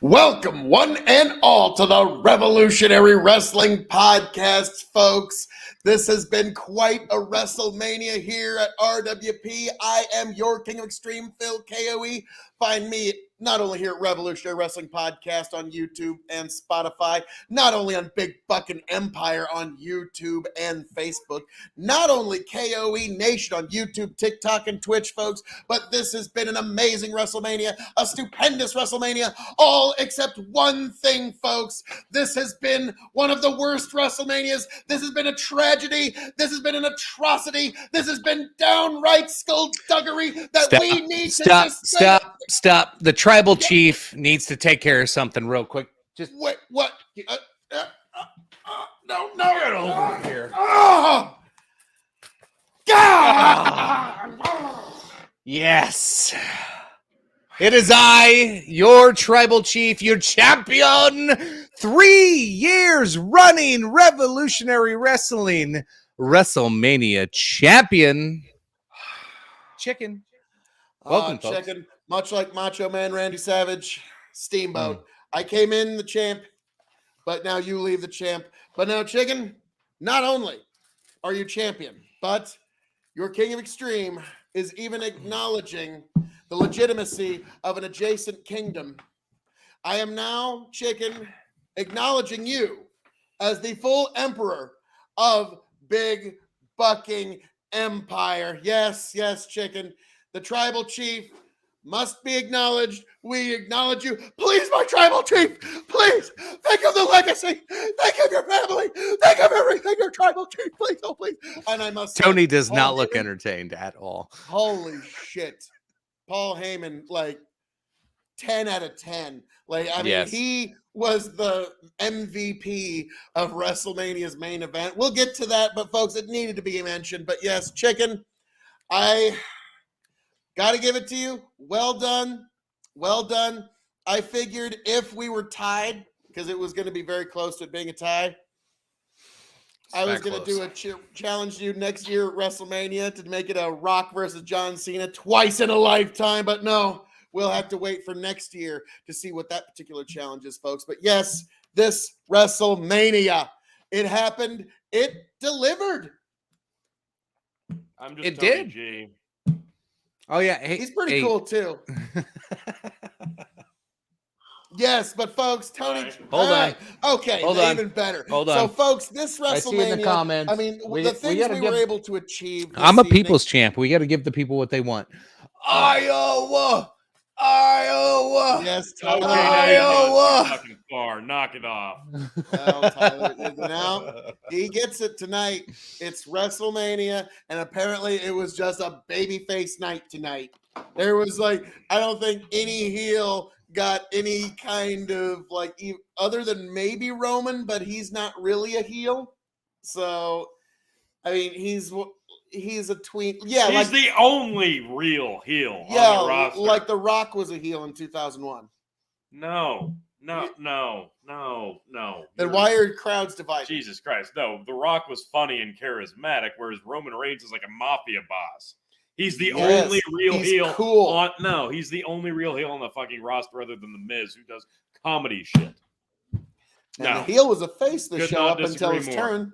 Welcome, one and all, to the Revolutionary Wrestling Podcast, folks. This has been quite a WrestleMania here at RWP. I am your King of Extreme, Phil KOE. Find me not only here at Revolutionary Wrestling Podcast on YouTube and Spotify, not only on Big Buckin' Empire on YouTube and Facebook, not only KOE Nation on YouTube, TikTok, and Twitch, folks, but this has been an amazing WrestleMania, a stupendous WrestleMania, all except one thing, folks. This has been one of the worst WrestleManias. This has been a tragedy. This has been an atrocity. This has been downright skullduggery that we need to just Stop. The tribal chief needs to take care of something real quick. Just wait, what? No, get over here. Oh! God! Yes. It is I, your tribal chief, your champion, 3 years running Revolutionary Wrestling WrestleMania champion, Chicken. Welcome, folks. Chicken, much like Macho Man Randy Savage, Steamboat. I came in the champ, but now you leave the champ. But now, Chicken, not only are you champion, but your King of Extreme is even acknowledging the legitimacy of an adjacent kingdom. I am now, Chicken, acknowledging you as the full emperor of Big Bucking Empire. Yes, Chicken. The tribal chief must be acknowledged. We acknowledge you. Please, my tribal chief, please, think of the legacy. Think of your family. Think of everything, your tribal chief, please, oh, please. And I must say, Tony does not Paul look Heyman, entertained at all. Holy shit. Paul Heyman, like 10 out of 10. Like, I mean, Yes. He was the MVP of WrestleMania's main event. We'll get to that, but folks, it needed to be mentioned. But yes, Chicken, I got to give it to you. Well done. Well done. I figured if we were tied, because it was going to be very close to it being a tie, I was going to do a challenge you next year at WrestleMania to make it a Rock versus John Cena twice in a lifetime. But no, we'll have to wait for next year to see what that particular challenge is, folks. But yes, this WrestleMania, it happened. It delivered. I'm just It Tony did. G. Oh, yeah. Hey, He's pretty cool, too. Yes, but folks, Tony. Hold on. Okay, Hold on. even better. Hold So, on. folks, this WrestleMania. I see in the comments. I mean, We the things gotta we give- were able to achieve. I'm a this evening- people's champ. We got to give the people what they want. Iowa. Yes, Okay, Tyler. now you're Iowa. fucking far. Knock it off. Well, Tyler, now he gets it tonight. It's WrestleMania, and apparently it was just a babyface night tonight. There was like, I don't think any heel got any kind of like, other than maybe Roman, but he's not really a heel. So, I mean, he's a tween. Yeah, He's like the only real heel yeah, on the roster. like The Rock was a heel in 2001. No. Then why are crowds divided? Jesus Christ. No, The Rock was funny and charismatic, whereas Roman Reigns is like a mafia boss. He's the Yes, only real he's heel. cool. He's the only real heel on the fucking roster other than The Miz, who does comedy shit. And the heel was a face this Could show not up until disagree his more. turn.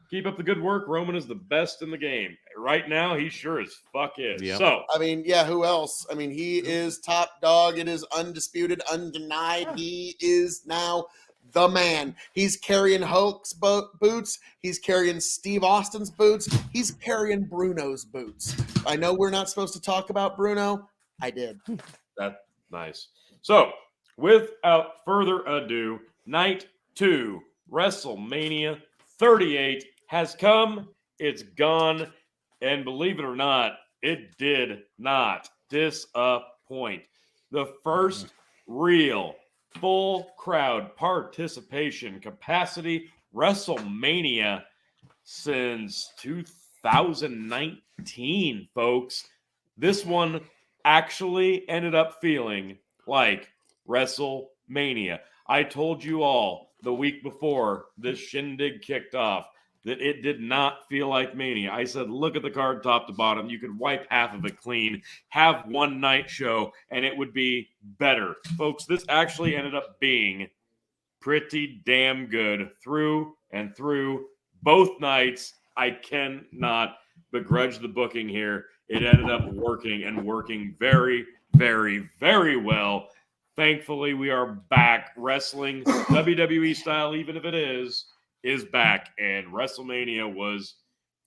Keep up the good work. Roman is the best in the game. Right now, he sure as fuck is. Yep. So, I mean, yeah, who else? I mean, he is top dog. It is undisputed, undenied. He is now the man. He's carrying Hulk's boots. He's carrying Steve Austin's boots. He's carrying Bruno's boots. I know we're not supposed to talk about Bruno. I did. that's nice. So, without further ado, night 2, WrestleMania 38 has come. It's gone. And believe it or not, it did not disappoint. The first real full crowd participation capacity WrestleMania since 2019, folks. This one actually ended up feeling like WrestleMania. I told you all the week before this shindig kicked off that it did not feel like Mania. I said, look at the card top to bottom. You could wipe half of it clean, have one night show, and it would be better. Folks, this actually ended up being pretty damn good through and through both nights. I cannot begrudge the booking here. It ended up working and working very, very, very well. Thankfully, we are back. Wrestling, WWE style, even if it is back. And WrestleMania was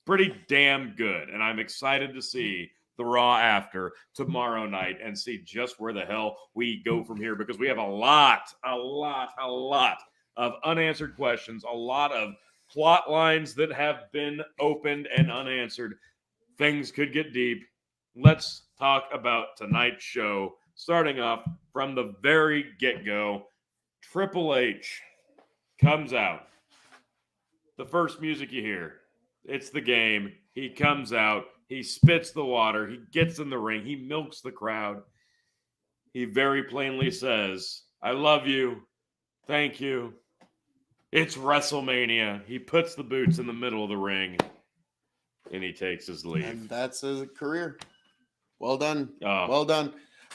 pretty damn good. And I'm excited to see the Raw after tomorrow night and see just where the hell we go from here, because we have a lot of unanswered questions, a lot of plot lines that have been opened and unanswered. Things could get deep. Let's talk about tonight's show, starting off from the very get-go. Triple H comes out. The first music you hear, it's the game. He comes out. He spits the water. He gets in the ring. He milks the crowd. He very plainly says, I love you. Thank you. It's WrestleMania. He puts the boots in the middle of the ring, and he takes his leave. And that's his career. Well done. Oh. Well done.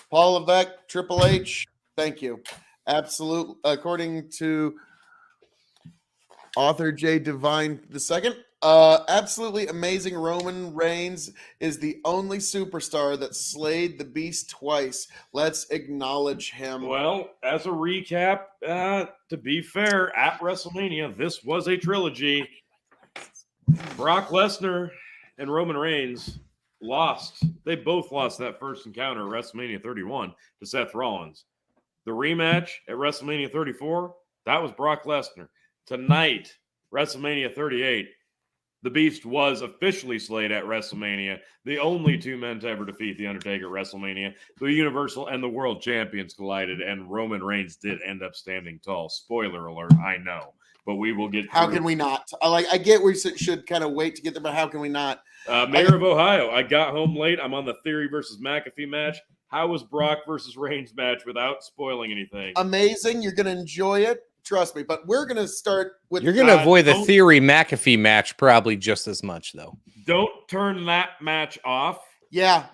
Paul Levesque, Triple H, thank you. Absolute, according to author J. Divine II, absolutely amazing. Roman Reigns is the only superstar that slayed the beast twice. Let's acknowledge him. Well, as a recap, to be fair, at WrestleMania, this was a trilogy. Brock Lesnar and Roman Reigns lost. They both lost that first encounter at WrestleMania 31 to Seth Rollins. The rematch at WrestleMania 34, that was Brock Lesnar. Tonight, WrestleMania 38, the Beast was officially slayed at WrestleMania. The only two men to ever defeat The Undertaker at WrestleMania. The Universal and the World Champions collided, and Roman Reigns did end up standing tall. Spoiler alert, I know. But we will get How can we not? I get we should kind of wait to get there, but how can we not? Mayor of Ohio, I got home late. I'm on the Theory versus McAfee match. How was Brock versus Reigns match without spoiling anything? Amazing. You're going to enjoy it. Trust me. But we're going to start with... You're going to avoid the Theory McAfee match probably just as much, though. Don't turn that match off. Yeah.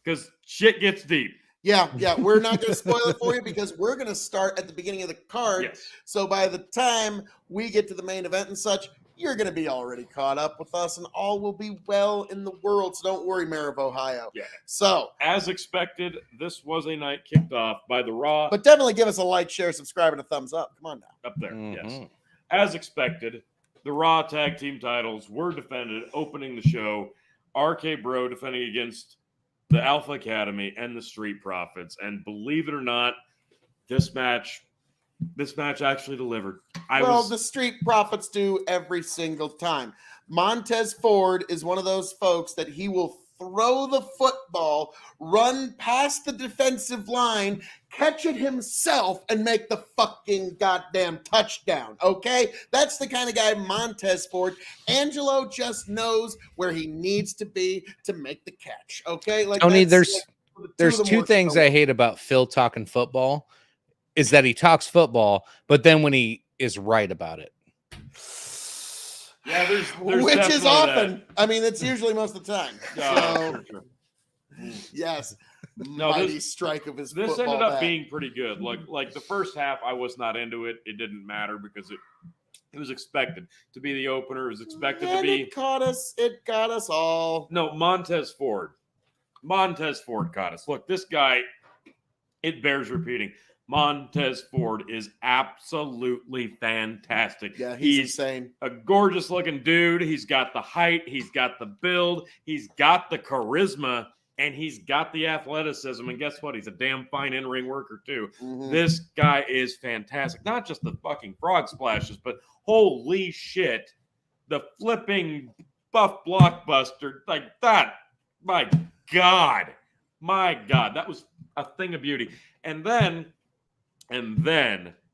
Because shit gets deep. Yeah. We're not going to spoil it for you because we're going to start at the beginning of the card. Yes. So by the time we get to the main event and such, you're going to be already caught up with us and all will be well in the world. So don't worry, Mayor of Ohio. Yeah. So, as expected, this was a night kicked off by the Raw. But definitely give us a like, share, subscribe, and a thumbs up. Come on now. Up there, yes. As expected, the Raw Tag Team titles were defended, opening the show. RK Bro defending against the Alpha Academy and the Street Profits. And believe it or not, this match actually delivered. The Street Profits do every single time. Montez Ford is one of those folks that he will throw the football, run past the defensive line, catch it himself, and make the fucking goddamn touchdown, okay? That's the kind of guy Montez Ford. Angelo just knows where he needs to be to make the catch, okay? Tony, there's two things I hate about Phil talking football. Is that he talks football, but then when he is right about it. Yeah, there's which is often. That. I mean, it's usually most of the time. Sure. Yes. No, mighty strike of his This football ended up bat. being pretty good. Like the first half, I was not into it. It didn't matter because it was expected to be the opener. It was expected to be. It caught us. It got us all. No, Montez Ford caught us. Look, this guy, it bears repeating. Montez Ford is absolutely fantastic. Yeah, he's insane. A gorgeous looking dude. He's got the height. He's got the build. He's got the charisma. And he's got the athleticism. And guess what? He's a damn fine in-ring worker, too. Mm-hmm. This guy is fantastic. Not just the fucking frog splashes, but holy shit. The flipping buff blockbuster. Like that. My God. That was a thing of beauty. And then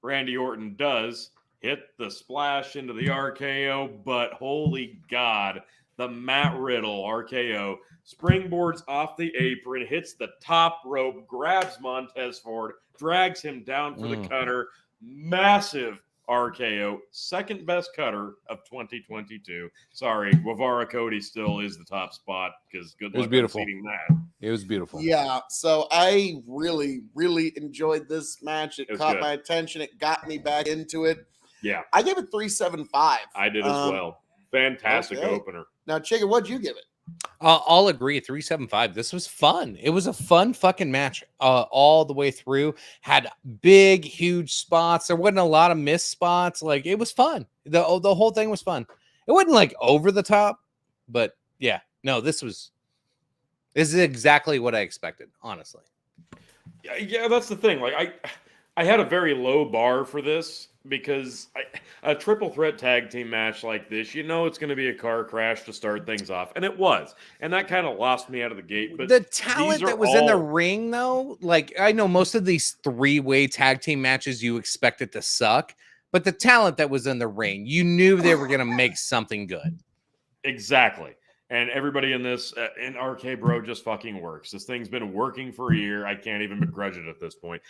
Randy Orton does hit the splash into the RKO, but holy God, the Matt Riddle RKO springboards off the apron, hits the top rope, grabs Montez Ford, drags him down for the cutter. Massive RKO, second best cutter of 2022. Sorry, Guevara Cody still is the top spot because good luck unseating that. It was beautiful. Yeah, so I really, really enjoyed this match. It caught my attention. It got me back into it. Yeah. I gave it 3.75. I did as well. Fantastic opener. Now, Chicken, what'd you give it? I'll agree, 3.75. This was fun. It was a fun fucking match all the way through. Had big, huge spots. There wasn't a lot of missed spots. Like, it was fun. The whole thing was fun. It wasn't like over the top, but yeah. No, this is exactly what I expected, honestly. Yeah, that's the thing. Like, I had a very low bar for this because a triple threat tag team match like this, it's going to be a car crash to start things off. And it was. And that kind of lost me out of the gate. But the talent that was in the ring, though, like, I know most of these three-way tag team matches, you expect it to suck. But the talent that was in the ring, you knew they were going to make something good. Exactly. And everybody in this, in RK Bro, just fucking works. This thing's been working for a year. I can't even begrudge it at this point.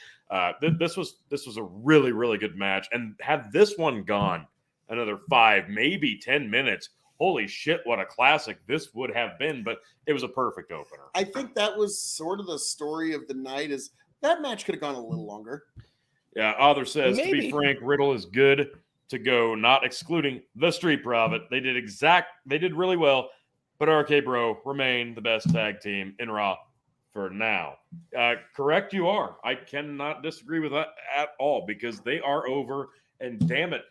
This was a really, really good match. And had this one gone another 5, maybe 10 minutes, holy shit, what a classic this would have been. But it was a perfect opener. I think that was sort of the story of the night. Is that match could have gone a little longer. Yeah, Author says, Maybe. To be frank, Riddle is good to go, not excluding the Street Profit. They did really well. But RK Bro remain the best tag team in Raw for now. Correct, you are. I cannot disagree with that at all because they are over. And damn it,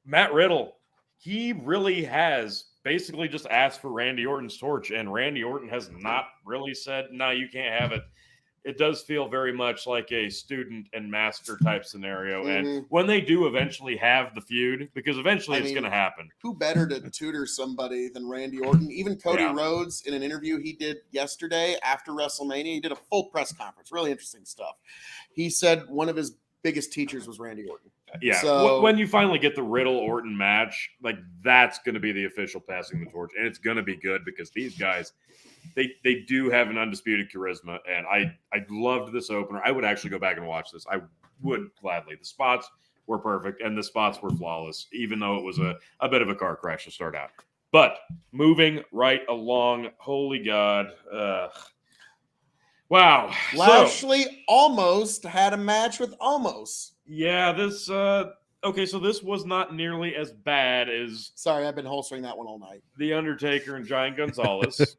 Matt Riddle, he really has basically just asked for Randy Orton's torch. And Randy Orton has not really said, no, you can't have it. It does feel very much like a student and master type scenario. Mm-hmm. And when they do eventually have the feud, because eventually it's going to happen. Who better to tutor somebody than Randy Orton? Even Cody Rhodes, in an interview he did yesterday after WrestleMania, he did a full press conference. Really interesting stuff. He said one of his biggest teachers was Randy Orton. Yeah, so when you finally get the Riddle-Orton match, like that's going to be the official passing the torch. And it's going to be good because these guys – They do have an undisputed charisma, and I loved this opener. I would actually go back and watch this. I would gladly. The spots were perfect, and the spots were flawless, even though it was a bit of a car crash to start out. But moving right along, holy God. Wow. Lashley almost had a match with Omos. Yeah, this okay, so this was not nearly as bad as... Sorry, I've been holstering that one all night. The Undertaker and Giant Gonzalez.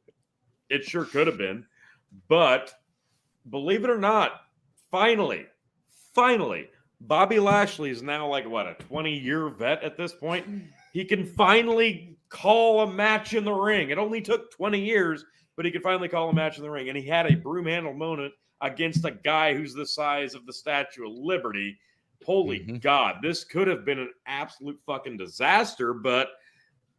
It sure could have been. But believe it or not, finally, Bobby Lashley is now like, what, a 20-year vet at this point? He can finally call a match in the ring. It only took 20 years, but he could finally call a match in the ring. And he had a broom handle moment against a guy who's the size of the Statue of Liberty. Holy God, this could have been an absolute fucking disaster, but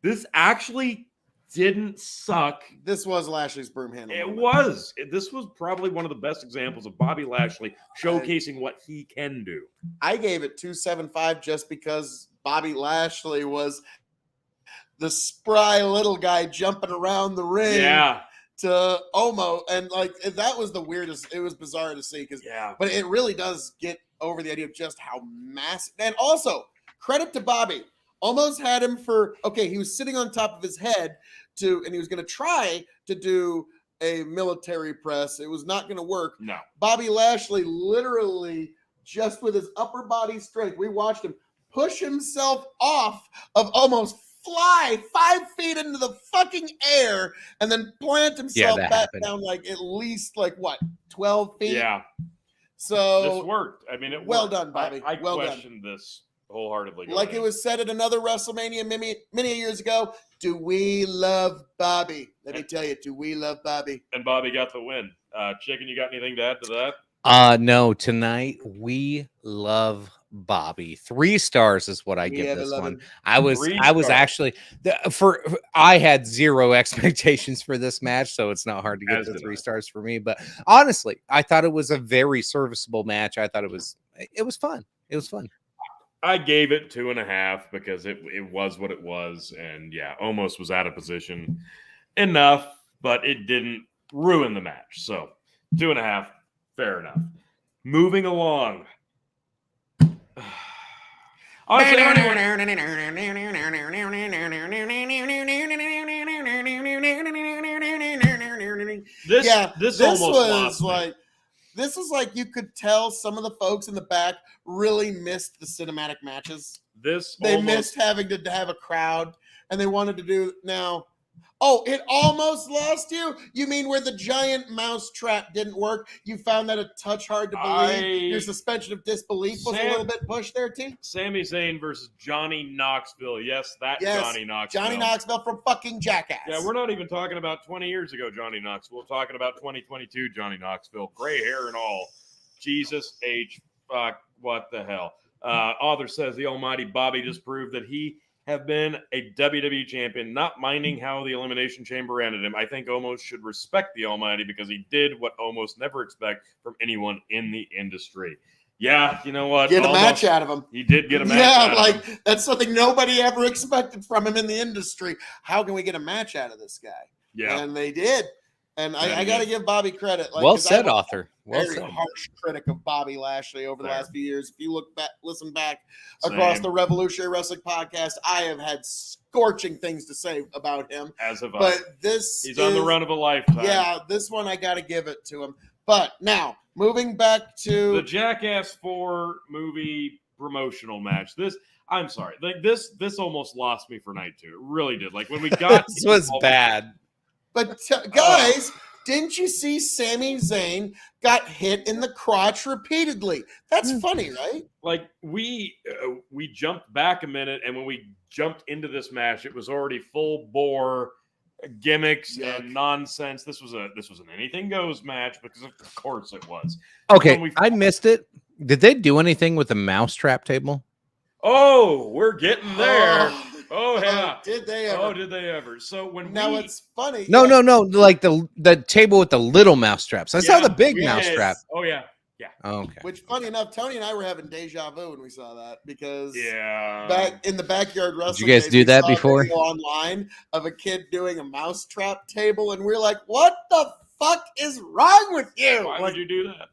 this actually didn't suck. This was Lashley's broom handle. It was. This was probably one of the best examples of Bobby Lashley showcasing what he can do. I gave it 2.75 just because Bobby Lashley was the spry little guy jumping around the ring. Yeah. To Omo, and like that was the weirdest. It was bizarre to see but it really does get over the idea of just how massive. And also, credit to Bobby. Almost had him he was sitting on top of his head and he was going to try to do a military press. It was not going to work. No. Bobby Lashley literally just with his upper body strength, we watched him push himself off of almost fly 5 feet into the fucking air and then plant himself back down like at least 12 feet. Yeah. So this worked. I mean, it well worked. done, Bobby. I questioned this wholeheartedly. Like it was said at another WrestleMania many years ago, do we love Bobby? Let me tell you, do we love Bobby? And Bobby got the win. Chicken, you got anything to add to that? No, tonight we love Bobby. 3 stars is what I give this one. I was actually I had 0 expectations for this match, so it's not hard to get the 3 stars for me. But honestly, I thought it was a very serviceable match. I thought it was fun. It was fun. I gave it 2.5 because it was what it was, and almost was out of position enough, but it didn't ruin the match. So 2.5, fair enough. Moving along. Honestly, this almost lost me. This is like you could tell some of the folks in the back really missed the cinematic matches. They missed having to have a crowd, and they wanted to do now. Oh, it almost lost you? You mean where the giant mouse trap didn't work? You found that a touch hard to believe? Your suspension of disbelief was a little bit pushed there, T? Sami Zayn versus Johnny Knoxville. Yes, Johnny Knoxville. Johnny Knoxville from fucking Jackass. Yeah, we're not even talking about 20 years ago Johnny Knoxville. We're talking about 2022 Johnny Knoxville. Gray hair and all. Jesus H. Fuck, what the hell? Author says the almighty Bobby just proved that he have been a WWE champion, not minding how the Elimination Chamber ended him. I think Omos should respect the Almighty because he did what Omos never expect from anyone in the industry. Yeah, you know what? Get a match out of him. He did get a match out of him. Yeah, that's something nobody ever expected from him in the industry. How can we get a match out of this guy? Yeah. And they did. And I got to give Bobby credit. Well said, author. Very harsh critic of Bobby Lashley over the last few years. If you look back, listen back across the Revolutionary Wrestling podcast, I have had scorching things to say about him. As have I. But he's on the run of a lifetime. Yeah, this one I got to give it to him. But now moving back to the Jackass 4 movie promotional match. I'm sorry, like this almost lost me for night 2. It really did. Like when we got this was bad. But guys, didn't you see Sami Zayn got hit in the crotch repeatedly? That's funny, right? Like we jumped back a minute, and when we jumped into this match, it was already full bore gimmicks and nonsense. This was an anything goes match because of course it was. Okay, I missed it. Did they do anything with the mousetrap table? Oh, we're getting there. Oh yeah. Did they ever? Oh, did they ever? So it's funny. No. Like the table with the little mousetraps. I saw the big mousetrap. Oh yeah. Yeah. Oh, okay. Which, funny enough, Tony and I were having deja vu when we saw that because back in the backyard wrestling. Did you guys do that before? Online of a kid doing a mousetrap table, and we're like, "What the fuck is wrong with you? Why would you do that?"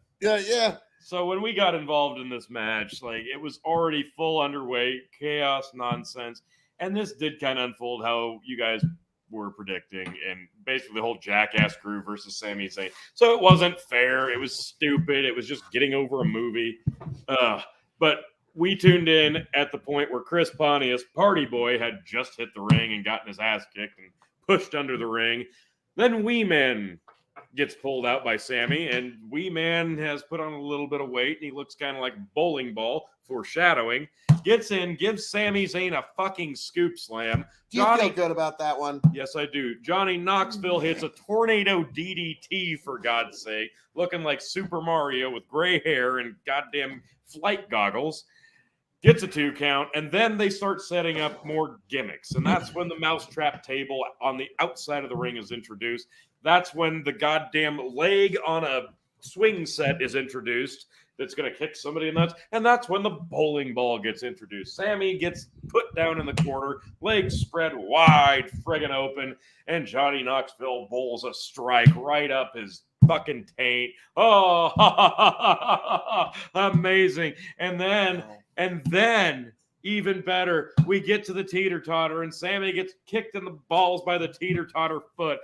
Yeah. So when we got involved in this match, like it was already full underway, chaos, nonsense. And this did kind of unfold how you guys were predicting, and basically the whole Jackass crew versus Sami Zayn. So it wasn't fair. It was stupid. It was just getting over a movie. But we tuned in at the point where Chris Pontius, Party Boy, had just hit the ring and gotten his ass kicked and pushed under the ring. Then Wee Man gets pulled out by Sammy, and Wee Man has put on a little bit of weight, and he looks kind of like a bowling ball, foreshadowing. Gets in, gives Sami Zayn a fucking scoop slam. Do you feel good about that one? Yes, I do. Johnny Knoxville hits a tornado DDT, for God's sake, looking like Super Mario with gray hair and goddamn flight goggles. Gets a 2 count, and then they start setting up more gimmicks. And that's when the mousetrap table on the outside of the ring is introduced. That's when the goddamn leg on a swing set is introduced that's going to kick somebody in the nuts. And that's when the bowling ball gets introduced. Sammy gets put down in the corner, legs spread wide, friggin' open, and Johnny Knoxville bowls a strike right up his fucking taint. Oh, amazing. And then, even better, we get to the teeter-totter, and Sammy gets kicked in the balls by the teeter-totter foot.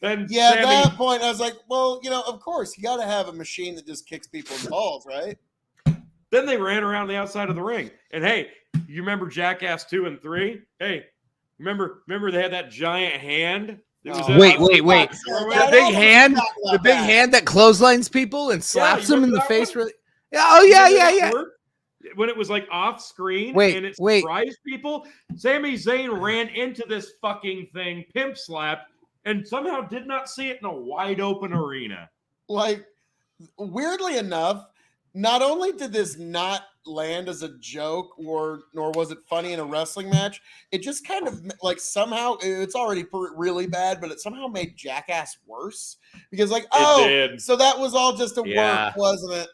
Then Sammy, at that point, I was like, well, of course, you got to have a machine that just kicks people in the balls, right? Then they ran around the outside of the ring. And, hey, you remember Jackass 2 and 3? Hey, remember they had that giant hand? Wait. The big hand that clotheslines people and slaps them in the face. Really? Oh, yeah. When it was like off screen and it surprised people, Sami Zayn ran into this fucking thing, pimp slap, and somehow did not see it in a wide open arena. Like, weirdly enough, not only did this not land as a joke nor was it funny in a wrestling match, it just kind of like somehow it's already really bad, but it somehow made Jackass worse because so that was all just a work, wasn't it?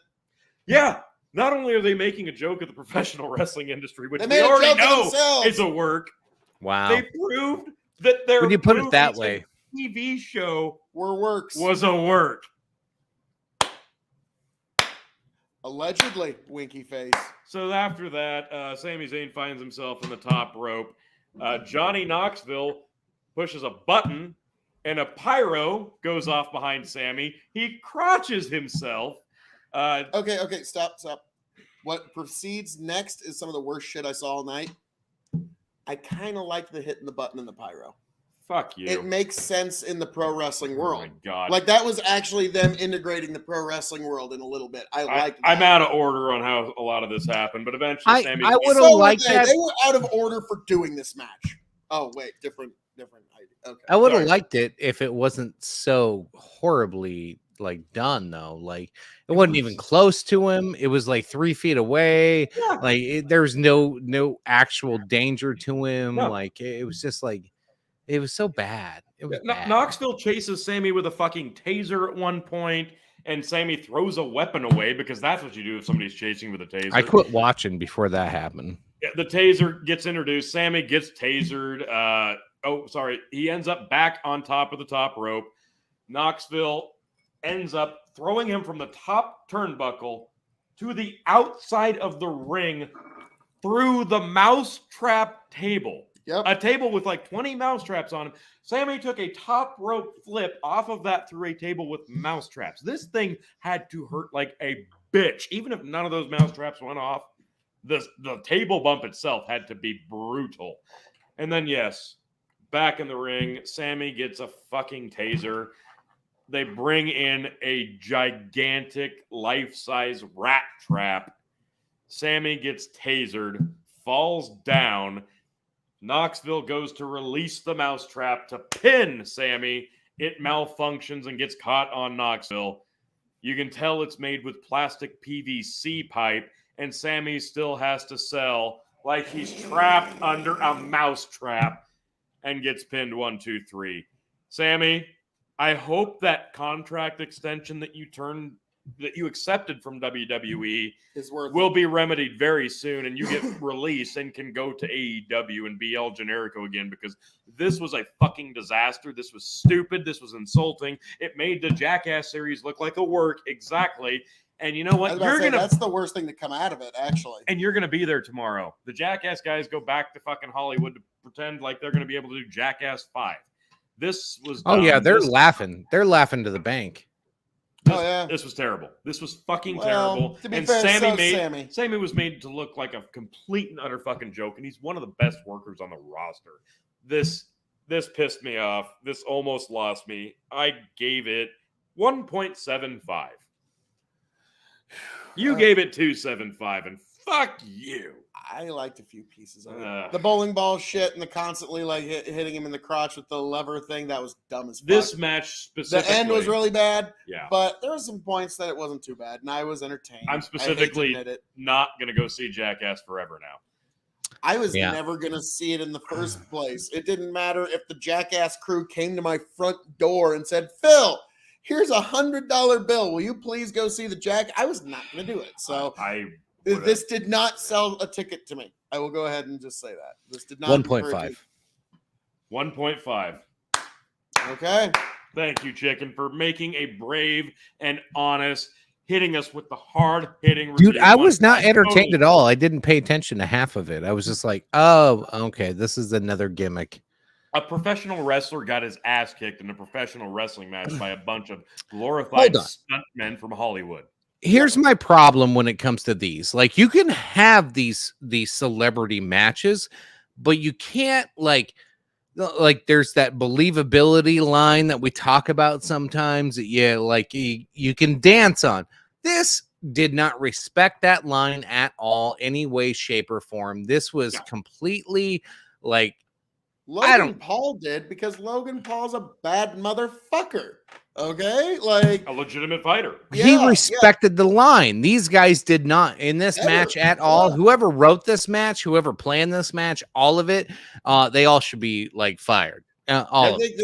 Yeah. Not only are they making a joke of the professional wrestling industry, which we already know is a work. Wow. They proved that their when you put it that way, TV show was a work. Allegedly, winky face. So after that, Sami Zayn finds himself in the top rope. Johnny Knoxville pushes a button, and a pyro goes off behind Sammy. He crotches himself. Okay, stop. What proceeds next is some of the worst shit I saw all night. I kind of like the hitting the button and the pyro. Fuck you. It makes sense in the pro wrestling world. Oh my God. Like that was actually them integrating the pro wrestling world in a little bit. I like that. I'm out of order on how a lot of this happened, but eventually Sammy. I would have liked that. They were out of order for doing this match. Oh wait, different idea. Okay. I would have liked it if it wasn't so horribly like done though. Like it wasn't even close to him. It was like 3 feet away. Yeah. Like there was no actual danger to him. No. Like it was just like it was so bad. It was bad. Knoxville chases Sammy with a fucking taser at one point, and Sammy throws a weapon away because that's what you do if somebody's chasing with a taser. I quit watching before that happened. Yeah, the taser gets introduced. Sammy gets tasered. He ends up back on top of the top rope. Knoxville ends up throwing him from the top turnbuckle to the outside of the ring through the mousetrap table. Yep. A table with like 20 mousetraps on him. Sammy took a top rope flip off of that through a table with mousetraps. This thing had to hurt like a bitch. Even if none of those mousetraps went off, the table bump itself had to be brutal. And then, yes, back in the ring, Sammy gets a fucking taser. They bring in a gigantic life-size rat trap. Sammy gets tasered, falls down. Knoxville goes to release the mousetrap to pin Sammy. It malfunctions and gets caught on Knoxville. You can tell it's made with plastic PVC pipe, and Sammy still has to sell like he's trapped under a mousetrap and gets pinned 1, 2, 3. Sammy, I hope that contract extension that you accepted from WWE will be remedied very soon, and you get released and can go to AEW and be El Generico again, because this was a fucking disaster. This was stupid. This was insulting. It made the Jackass series look like a work. Exactly. And you know what? That's the worst thing to come out of it, actually. And you're gonna be there tomorrow. The Jackass guys go back to fucking Hollywood to pretend like they're gonna be able to do Jackass 5. This was dumb. Oh yeah, they're laughing. They're laughing to the bank. This was terrible. This was fucking terrible. To be fair, Sammy was made to look like a complete and utter fucking joke, and he's one of the best workers on the roster. This pissed me off. This almost lost me. I gave it 1.75. You gave it 2.75, and fuck you. I liked a few pieces of it. The bowling ball shit and the constantly like hitting him in the crotch with the lever thing, that was dumb as fuck. This match specifically. The end was really bad. Yeah. But there were some points that it wasn't too bad, and I was entertained. I'm specifically not going to go see Jackass Forever now. I was never going to see it in the first place. It didn't matter if the Jackass crew came to my front door and said, Phil, here's $100 bill. Will you please go see the Jack? I was not going to do it. So this did not sell a ticket to me. I will go ahead and just say that. This did not. 1.5. 1.5. Okay. Thank you, Chicken, for making a brave and honest, hitting us with the hard-hitting review. Dude, I was not entertained at all. I didn't pay attention to half of it. I was just like, oh, okay, this is another gimmick. A professional wrestler got his ass kicked in a professional wrestling match by a bunch of glorified stuntmen from Hollywood. Here's my problem when it comes to these. Like, you can have these celebrity matches, but you can't like there's that believability line that we talk about sometimes that you can dance on. This did not respect that line at all, any way, shape, or form. This was completely like Logan Paul did, because Logan Paul's a bad motherfucker. Okay, like a legitimate fighter. He respected the line. These guys did not in this match at all. Whoever wrote this match, whoever planned this match, all of it, they all should be like fired. I think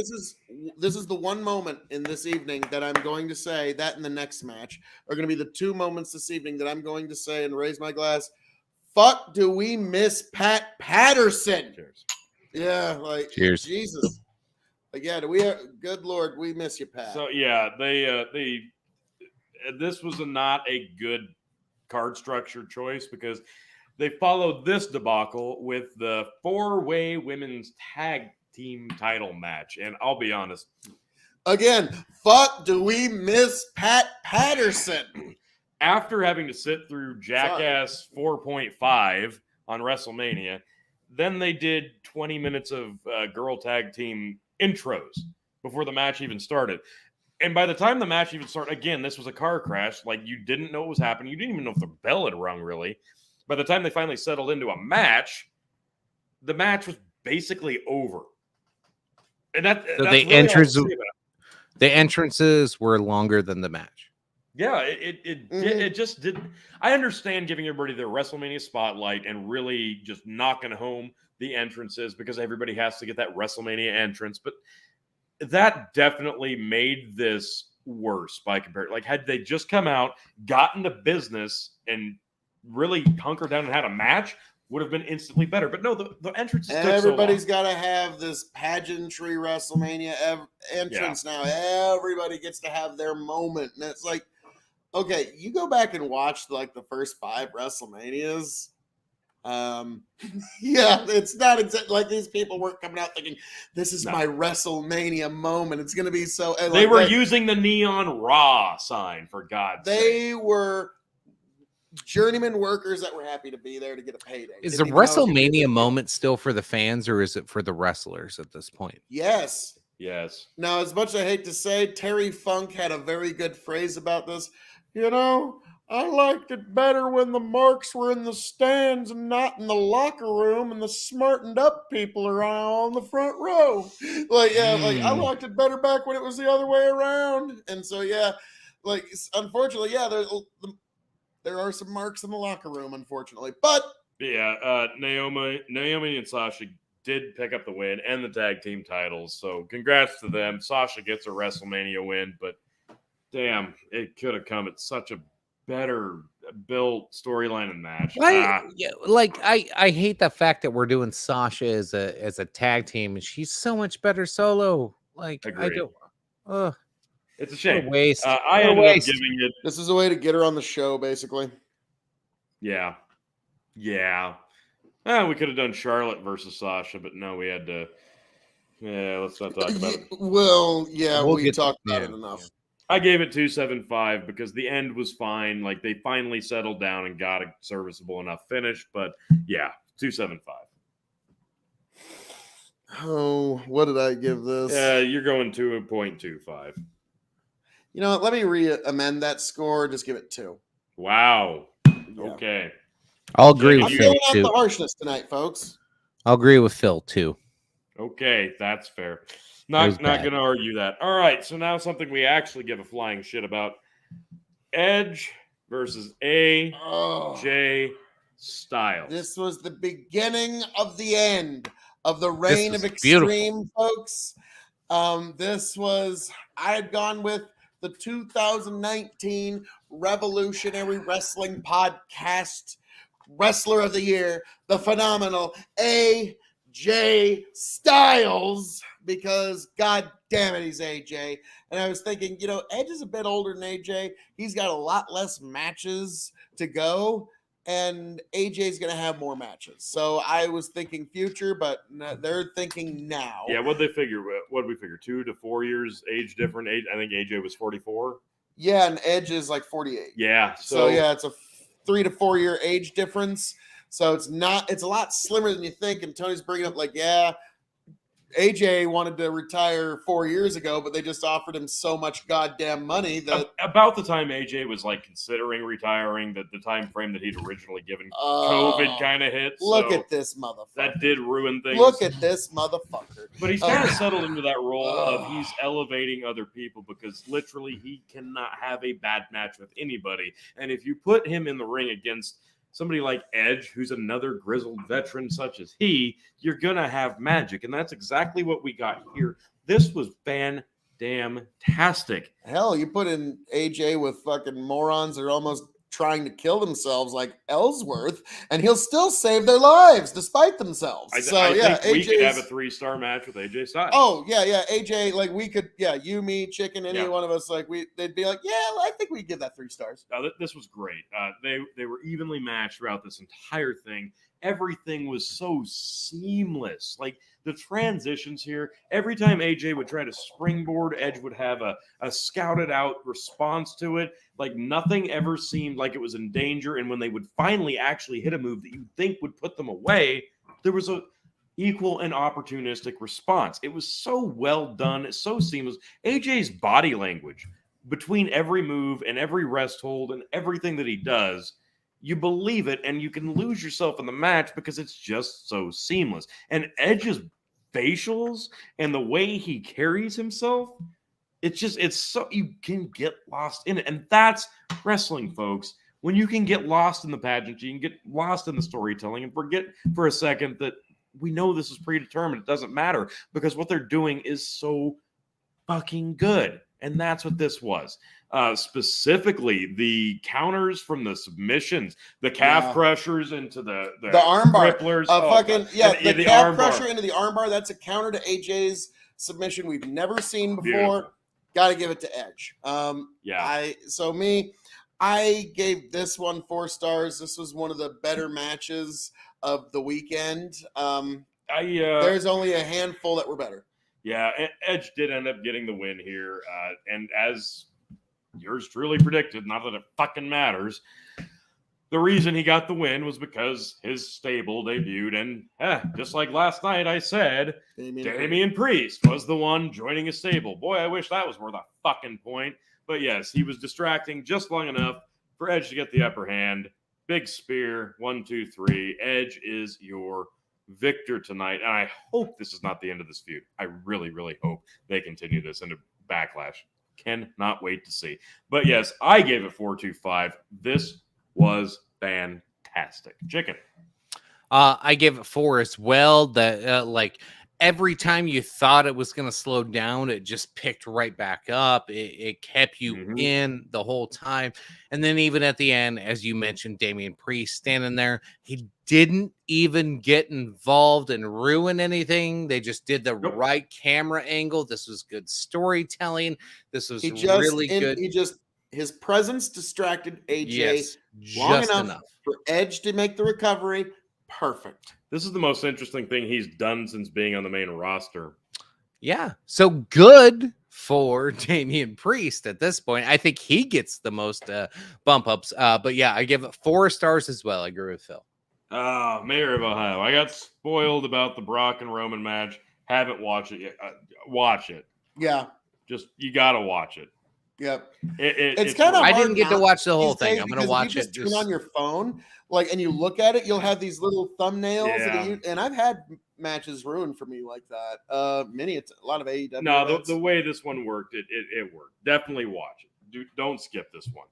this is the one moment in this evening that I'm going to say that in the next match are going to be the two moments this evening that I'm going to say and raise my glass. Fuck, do we miss Pat Patterson? Cheers. Yeah, like cheers. Jesus. Like, good Lord, we miss you, Pat. So yeah, they this was not a good card structure choice because they followed this debacle with the 4-way women's tag team title match. And I'll be honest. Again, fuck, do we miss Pat Patterson? After having to sit through Jackass 4.5 on WrestleMania, then they did 20 minutes of girl tag team intros before the match even started. And by the time the match even started, again, this was a car crash. Like, you didn't know what was happening. You didn't even know if the bell had rung, really. By the time they finally settled into a match, the match was basically over. And that's the really the entrances were longer than the match. Yeah, it just didn't. I understand giving everybody their WrestleMania spotlight and really just knocking home the entrances because everybody has to get that WrestleMania entrance, but that definitely made this worse by comparison. Like, had they just come out, gotten to business, and really hunkered down and had a match, would have been instantly better. But no, the entrances took so long. Everybody's got to have this pageantry WrestleMania entrance now. Everybody gets to have their moment, and it's like, okay, you go back and watch like the first 5 WrestleManias. Yeah, it's not exactly like these people weren't coming out thinking this is my WrestleMania moment. It's going to be so. They were using the neon Raw sign, for God's sake. They were journeyman workers that were happy to be there to get a payday. Is the WrestleMania moment still for the fans, or is it for the wrestlers at this point? Yes. Now, as much as I hate to say, Terry Funk had a very good phrase about this. You know, I liked it better when the marks were in the stands and not in the locker room, and the smartened up people are all on the front row. Like, yeah, like I liked it better back when it was the other way around. And so, yeah, like unfortunately, yeah, there are some marks in the locker room, unfortunately. But yeah, Naomi and Sasha did pick up the win and the tag team titles. So congrats to them. Sasha gets a WrestleMania win, but damn, it could have come at such a better built storyline and match. I hate the fact that we're doing Sasha as a tag team, and she's so much better solo. Like, agreed. It's a shame. Waste. I ended up giving it. This is a way to get her on the show, basically. Yeah. We could have done Charlotte versus Sasha, but no, we had to. Yeah, let's not talk about it. Well, yeah, we talked about it enough. Yeah. I gave it 2.75 because the end was fine. Like, they finally settled down and got a serviceable enough finish. But yeah, 2.75. Oh, what did I give this? You're going 2.25. You know what? Let me amend that score. Just give it 2. Wow. Okay. I'll agree with I'm Phil out too. The harshness tonight, folks. I'll agree with Phil too. Okay, that's fair. Not going to argue that. All right, so now something we actually give a flying shit about. Edge versus AJ Styles. This was the beginning of the end of the reign of extreme, folks. I had gone with the 2019 Revolutionary Wrestling Podcast Wrestler of the Year, the phenomenal AJ Styles, because God damn it, he's AJ. And I was thinking, Edge is a bit older than AJ. He's got a lot less matches to go, and AJ's going to have more matches. So I was thinking future, but they're thinking now. Yeah, what'd they figure? What did we figure? 2 to 4 years age different? I think AJ was 44. Yeah, and Edge is like 48. Yeah. So yeah, it's a 3 to 4 year age difference. So it's a lot slimmer than you think. And Tony's bringing up AJ wanted to retire 4 years ago, but they just offered him so much goddamn money that about the time AJ was considering retiring, that the time frame that he'd originally given COVID kind of hit. Look at this motherfucker. That did ruin things. Look at this motherfucker. But he's kind of settled into that role of he's elevating other people, because literally he cannot have a bad match with anybody. And if you put him in the ring against somebody like Edge, who's another grizzled veteran such as he, you're going to have magic. And that's exactly what we got here. This was fan-damn-tastic. Hell, you put in AJ with fucking morons that are almost trying to kill themselves like Ellsworth, and he'll still save their lives despite themselves. I yeah, think we could have a AJ's 3-star match with AJ Styles. Oh, yeah, AJ, like we could, you, me, Chicken, any Yeah. one of us, like they'd be like, yeah, I think we'd give that 3 stars. This was great. They were evenly matched throughout this entire thing. Everything was so seamless. Like the transitions here, every time AJ would try to springboard, Edge would have a scouted out response to it. Like nothing ever seemed like it was in danger. And when they would finally actually hit a move that you'd think would put them away, there was a equal and opportunistic response. It was so well done, so seamless. AJ's body language between every move and every rest hold and everything that he does, you believe it, and you can lose yourself in the match because it's just so seamless. And Edge's facials and the way he carries himself, it's so you can get lost in it. And that's wrestling, folks. When you can get lost in the pageantry, you can get lost in the storytelling and forget for a second that we know this is predetermined. It doesn't matter because what they're doing is so fucking good. And that's what this was. Specifically, the counters from the submissions, the calf crushers into the armbar. Cripplers. The calf crusher into the armbar. That's a counter to AJ's submission we've never seen before. Got to give it to Edge. I gave this one 4 stars. This was one of the better matches of the weekend. There's only a handful that were better. Yeah, Edge did end up getting the win here. And as yours truly predicted, not that it fucking matters, the reason he got the win was because his stable debuted. And just like last night, I said, Damian Priest was the one joining his stable. Boy, I wish that was worth a fucking point. But yes, he was distracting just long enough for Edge to get the upper hand. Big spear, 1, 2, 3. Edge is your victor tonight, and I hope this is not the end of this feud. I really, really hope they continue this into Backlash. Cannot wait to see. But yes, I gave it 4.25. This was fantastic. Chicken. I gave it 4 as well. That every time you thought it was going to slow down, it just picked right back up. It kept you in the whole time. And then even at the end, as you mentioned, Damian Priest standing there, he didn't even get involved and ruin anything. They just did the right camera angle. This was good storytelling. This was really good. His presence distracted AJ long enough for Edge to make the recovery. Perfect. This is the most interesting thing he's done since being on the main roster. Yeah. So good for Damian Priest at this point. I think he gets the most bump ups. But yeah, I give it 4 stars as well. I agree with Phil. Mayor of Ohio. I got spoiled about the Brock and Roman match. Haven't watched it yet. Watch it. Yeah. You got to watch it. Yep. It's kind of. I didn't get to watch the whole thing. I'm going to watch it. Turn on your phone, and you look at it. You'll have these little thumbnails, and I've had matches ruined for me like that. It's a lot of AEW. No, the way this one worked, it worked. Definitely watch it. Don't skip this one.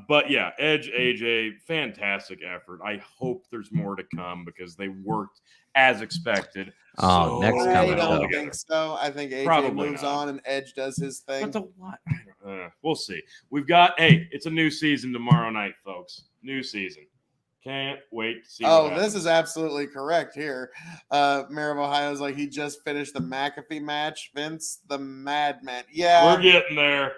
But yeah, Edge, AJ, fantastic effort. I hope there's more to come because they worked as expected. Next coming. I don't think so. I think AJ Probably moves not. on and Edge does his thing. But what? We'll see. We've got it's a new season tomorrow night, folks. New season. Can't wait to see. This is absolutely correct here. Mayor of Ohio's like he just finished the McAfee match. Vince the Madman. Yeah, we're getting there.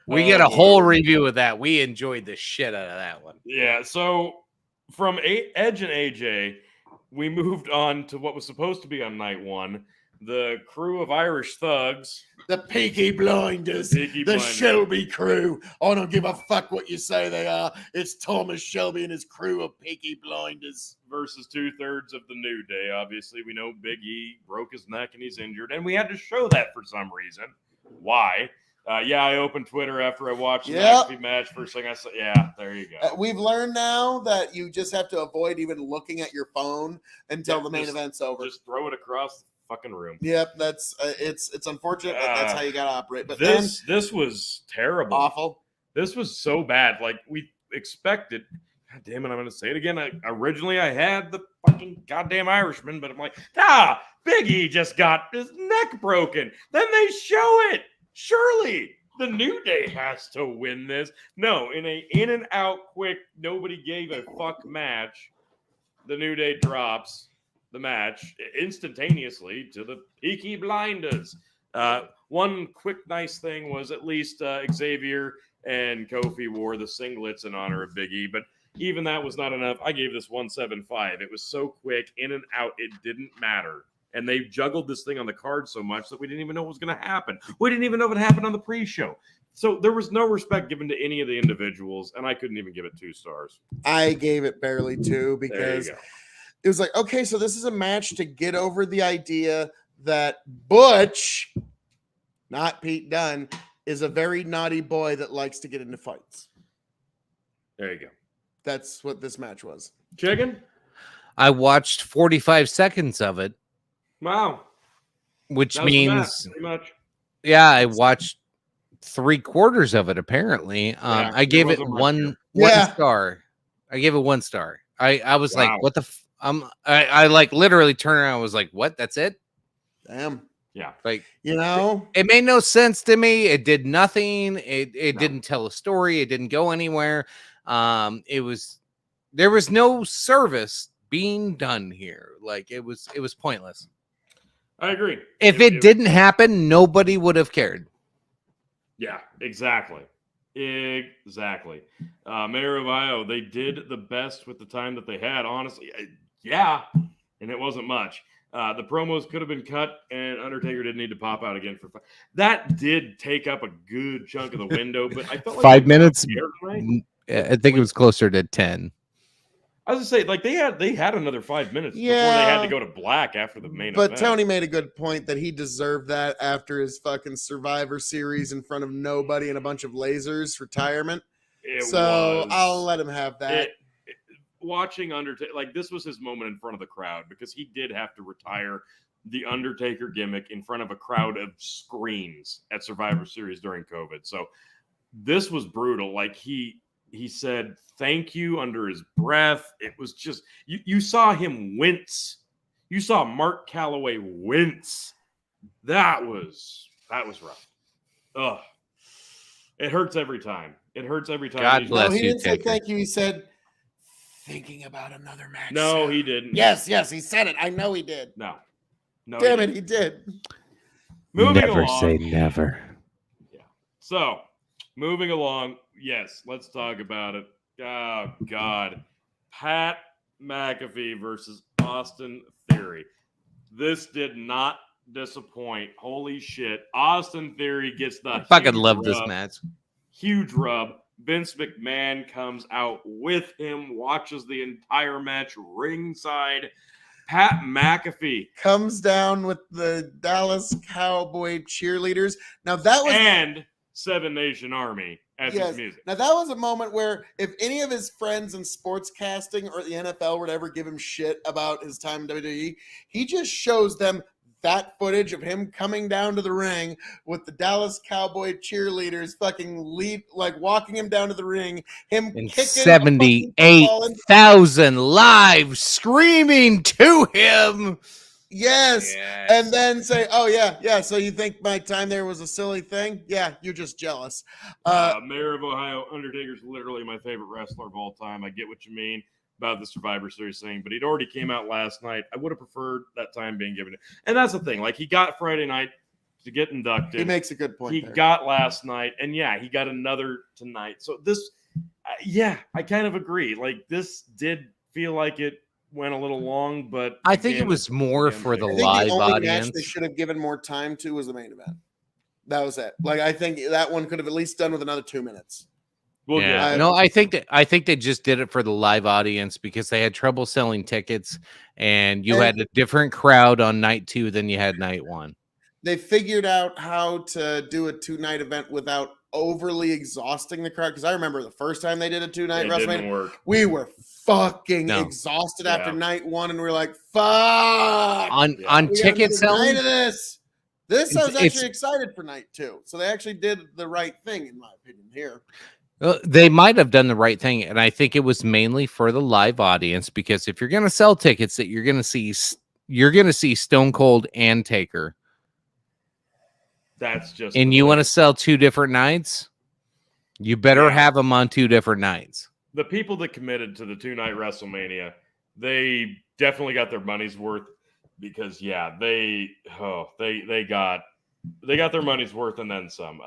We get a whole review of that. We enjoyed the shit out of that one. Yeah. So from Edge and AJ, we moved on to what was supposed to be on night 1. The crew of Irish thugs. The Peaky Blinders. The Shelby crew. I don't give a fuck what you say they are. It's Thomas Shelby and his crew of Peaky Blinders. Versus 2/3 of the New Day. Obviously, we know Big E broke his neck and he's injured. And we had to show that for some reason. Why? I opened Twitter after I watched the McAfee match. First thing I said, there you go. We've learned now that you just have to avoid even looking at your phone until the main event's over. Just throw it across the fucking room. Yep, that's it's unfortunate, but that's how you gotta operate. But this was terrible. Awful. This was so bad. Like we expected. God damn it, I'm gonna say it again. Originally I had the fucking goddamn Irishman, but I'm like, Big E just got his neck broken. Then they show it. Surely The New Day has to win this. No, in a in and out quick, nobody gave a fuck match, the New Day drops the match instantaneously to the Peaky Blinders. One quick nice thing was at least Xavier and Kofi wore the singlets in honor of Big E, but even that was not enough. I gave this 175. It was so quick, in and out, it didn't matter. And they juggled this thing on the card so much that we didn't even know what was going to happen. We didn't even know if it happened on the pre-show. So there was no respect given to any of the individuals, and I couldn't even give it 2 stars. I gave it barely 2 There you because go. it was like, okay, so this is a match to get over the idea that Butch, not Pete Dunne, is a very naughty boy that likes to get into fights. There you go. That's what this match was. Chicken? I watched 45 seconds of it, Wow. which That was the match, means, pretty much. yeah, I watched 3/4 of it. Apparently, Yeah, I gave it wasn't much one Yeah. star. I gave it 1 star. I was Wow. like, what the? I like literally turned around. I was like, what? That's it? Damn. Yeah. Like, You know? it made no sense to me. It did nothing. It No. didn't tell a story. It didn't go anywhere. There was no service being done here. Like it was pointless. I agree. If it didn't happen, nobody would have cared. Yeah, exactly. Exactly. Mayor of Io, they did the best with the time that they had, honestly. Yeah, and it wasn't much. The promos could have been cut, and Undertaker didn't need to pop out again for 5. That did take up a good chunk of the window, but I felt like 5 they minutes. cared, right? I think it was closer to 10. I was gonna say, like they had another 5 minutes before they Yeah. had to go to black after the main But event. Tony made a good point that he deserved that after his fucking Survivor Series in front of nobody and a bunch of lasers retirement. It So was- I'll let him have that. Watching Undertaker, like this was his moment in front of the crowd because he did have to retire the Undertaker gimmick in front of a crowd of screams at Survivor Series during COVID. So this was brutal. Like he said thank you under his breath. It was just you saw him wince. You saw Mark Calloway wince. That was rough. Ugh. It hurts every time. It hurts every time. God he's- bless No, he you, didn't say Taker. thank you. He said thinking about another match. No, he didn't. Yes, he said it. I know he did. No. Damn it, he did. Moving along. never. So, moving along. Yes, let's talk about it. Oh, God. Pat McAfee versus Austin Theory. This did not disappoint. Holy shit. Austin Theory gets the I fucking huge love this rub. match. Huge rub. Vince McMahon comes out with him, watches the entire match ringside. Pat McAfee Comes down with the Dallas Cowboy cheerleaders. Now that was and Seven Nation Army as Yes. his music. Now that was a moment where if any of his friends in sports casting or the NFL would ever give him shit about his time in WWE, he just shows them that footage of him coming down to the ring with the Dallas Cowboy cheerleaders fucking walking him down to the ring, him And kicking a fucking football in- 78,000 live screaming to him. Yes. And then say, oh, yeah. So you think my time there was a silly thing? Yeah, you're just jealous. Mayor of Ohio, Undertaker's literally my favorite wrestler of all time. I get what you mean about the Survivor Series thing, but he'd already came out last night. I would have preferred that time being given. And that's the thing. Like, he got Friday night to get inducted. He makes a good point He there. got last night, and yeah, he got another tonight. So this, I kind of agree. Like, this did feel like it went a little long, but I think it again, was more again, for the I think live the only match audience. they should have given more time to was the main event. That was it. Like, I think that one could have at least done with another 2 minutes. We'll get Yeah, it. no, I think they just did it for the live audience because they had trouble selling tickets, and you had a different crowd on night 2 than you had night 1. They figured out how to do a 2-night event without overly exhausting the crowd. Because I remember the first time they did a 2-night It didn't WrestleMania, work. we were fucking No. exhausted after Yeah. night 1, and we were like, fuck. On Yeah. on We got ticket another selling, night of this. This I was It's- actually excited for night 2. So they actually did the right thing, in my opinion, here. they might have done the right thing, and I think it was mainly for the live audience because if you're going to sell tickets, that you're going to see Stone Cold and Taker. That's just. And you want to sell 2 different nights? You better have them on 2 different nights. The people that committed to the 2-night WrestleMania, they definitely got their money's worth because they got their money's worth and then some.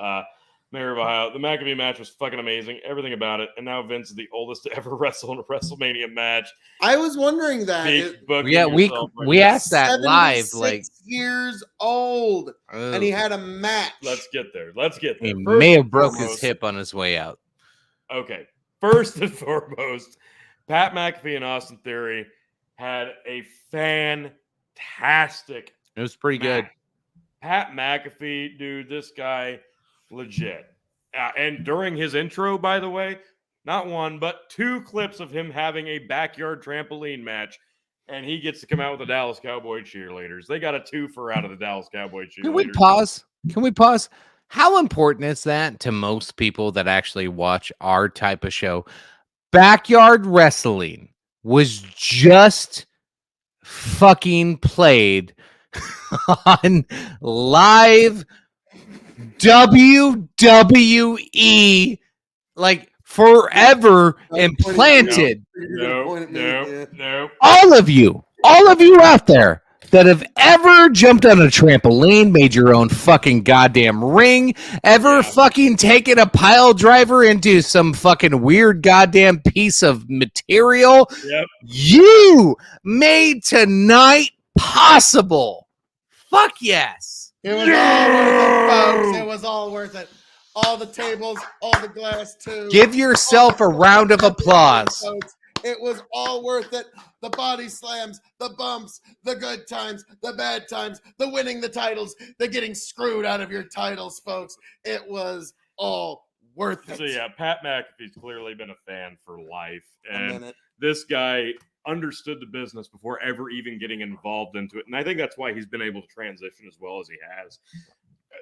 Mayor of Ohio, the McAfee match was fucking amazing, everything about it, and now Vince is the oldest to ever wrestle in a WrestleMania match. I was wondering that. We asked that live, like years old, and he had a match. Let's get there. He may have broke his hip on his way out. Okay, first and foremost, Pat McAfee and Austin Theory had a fantastic. It was pretty good. Pat McAfee, dude, this guy, legit. And during his intro, by the way, not 1, but 2 clips of him having a backyard trampoline match, and he gets to come out with the Dallas Cowboy cheerleaders. They got a 2-for out of the Dallas Cowboy cheerleaders. Can we pause? How important is that to most people that actually watch our type of show? Backyard wrestling was just fucking played on live WWE like forever implanted. No. All of you out there that have ever jumped on a trampoline, made your own fucking goddamn ring, ever fucking taken a pile driver into some fucking weird goddamn piece of material, you made tonight possible. Fuck yes. It was all worth it, folks. It was all worth it. All the tables, all the glass tubes. Give yourself a round of applause. It was all worth it. The body slams, the bumps, the good times, the bad times, the winning the titles, the getting screwed out of your titles, folks. It was all worth it. So Pat McAfee's clearly been a fan for life. And this guy understood the business before ever even getting involved into it. And I think that's why he's been able to transition as well as he has.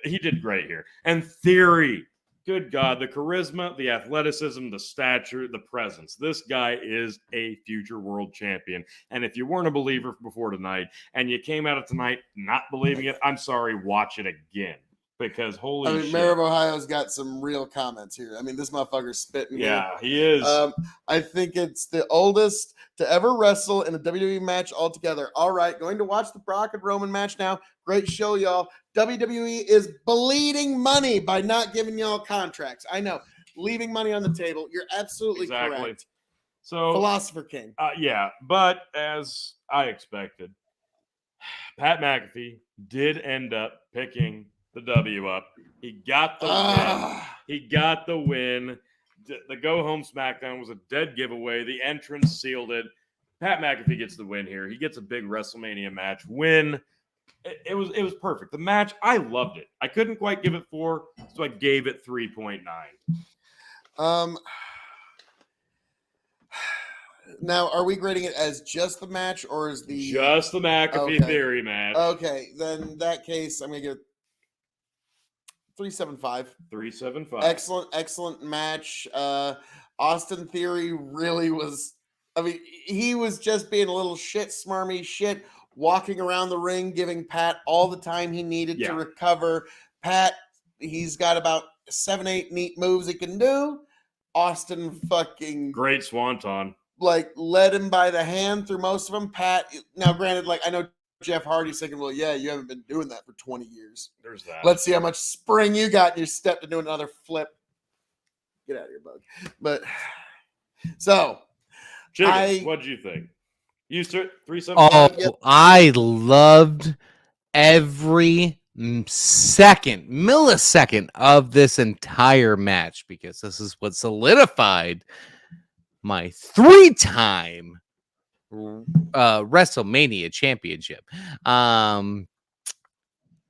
He did great here. And Theory, good God, the charisma, the athleticism, the stature, the presence. This guy is a future world champion. And if you weren't a believer before tonight and you came out of tonight not believing it, I'm sorry, watch it again. Because holy shit. Mayor of Ohio's got some real comments here. I mean, this motherfucker's spitting. Yeah, he is. I think it's the oldest to ever wrestle in a WWE match altogether. All right, going to watch the Brock and Roman match now. Great show, y'all. WWE is bleeding money by not giving y'all contracts. I know, leaving money on the table. You're absolutely correct. So, Philosopher King. But as I expected, Pat McAfee did end up picking the W up. He got the win. He got the win. The go home SmackDown was a dead giveaway. The entrance sealed it. Pat McAfee gets the win here. He gets a big WrestleMania match win. It was perfect. The match, I loved it. I couldn't quite give it 4, so I gave it 3.9. Now, are we grading it as just the match or is the just the McAfee Theory match? Okay, then in that case, I'm gonna give it 3.75. 3.75. Excellent match. Austin Theory really was. I mean, he was just being a little smarmy shit, walking around the ring, giving Pat all the time he needed to recover. Pat, he's got about 7-8 neat moves he can do. Austin fucking great swanton. Like led him by the hand through most of them. Pat, now granted, like I know Jeff Hardy's thinking, well, yeah, you haven't been doing that for 20 years. There's that. Let's see how much spring you got in your step to do another flip. Get out of here, bug. But so, Chicken, what'd you think? You start 3.75. Oh, I loved every millisecond of this entire match because this is what solidified my 3-time WrestleMania championship. No,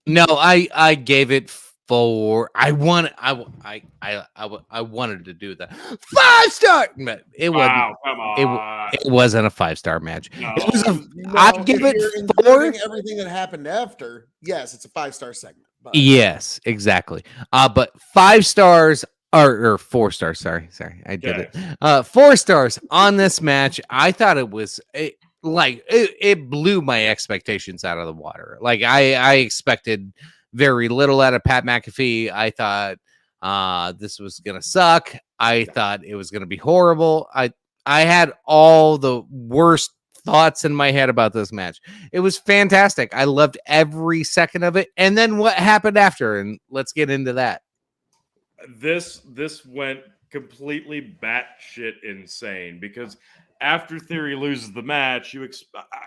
I gave it 4. I wanted to do that 5-star. It wasn't. Come on. It wasn't a 5-star match. No. It was I'd give it 4. Everything that happened after, yes, it's a 5-star segment. But. Yes, exactly. But 5 stars. Or 4 stars. Sorry, I did it. 4 stars on this match. I thought it was it blew my expectations out of the water. Like I expected very little out of Pat McAfee. I thought this was gonna suck. I thought it was gonna be horrible. I had all the worst thoughts in my head about this match. It was fantastic. I loved every second of it. And then what happened after? And let's get into that. This went completely batshit insane because after Theory loses the match,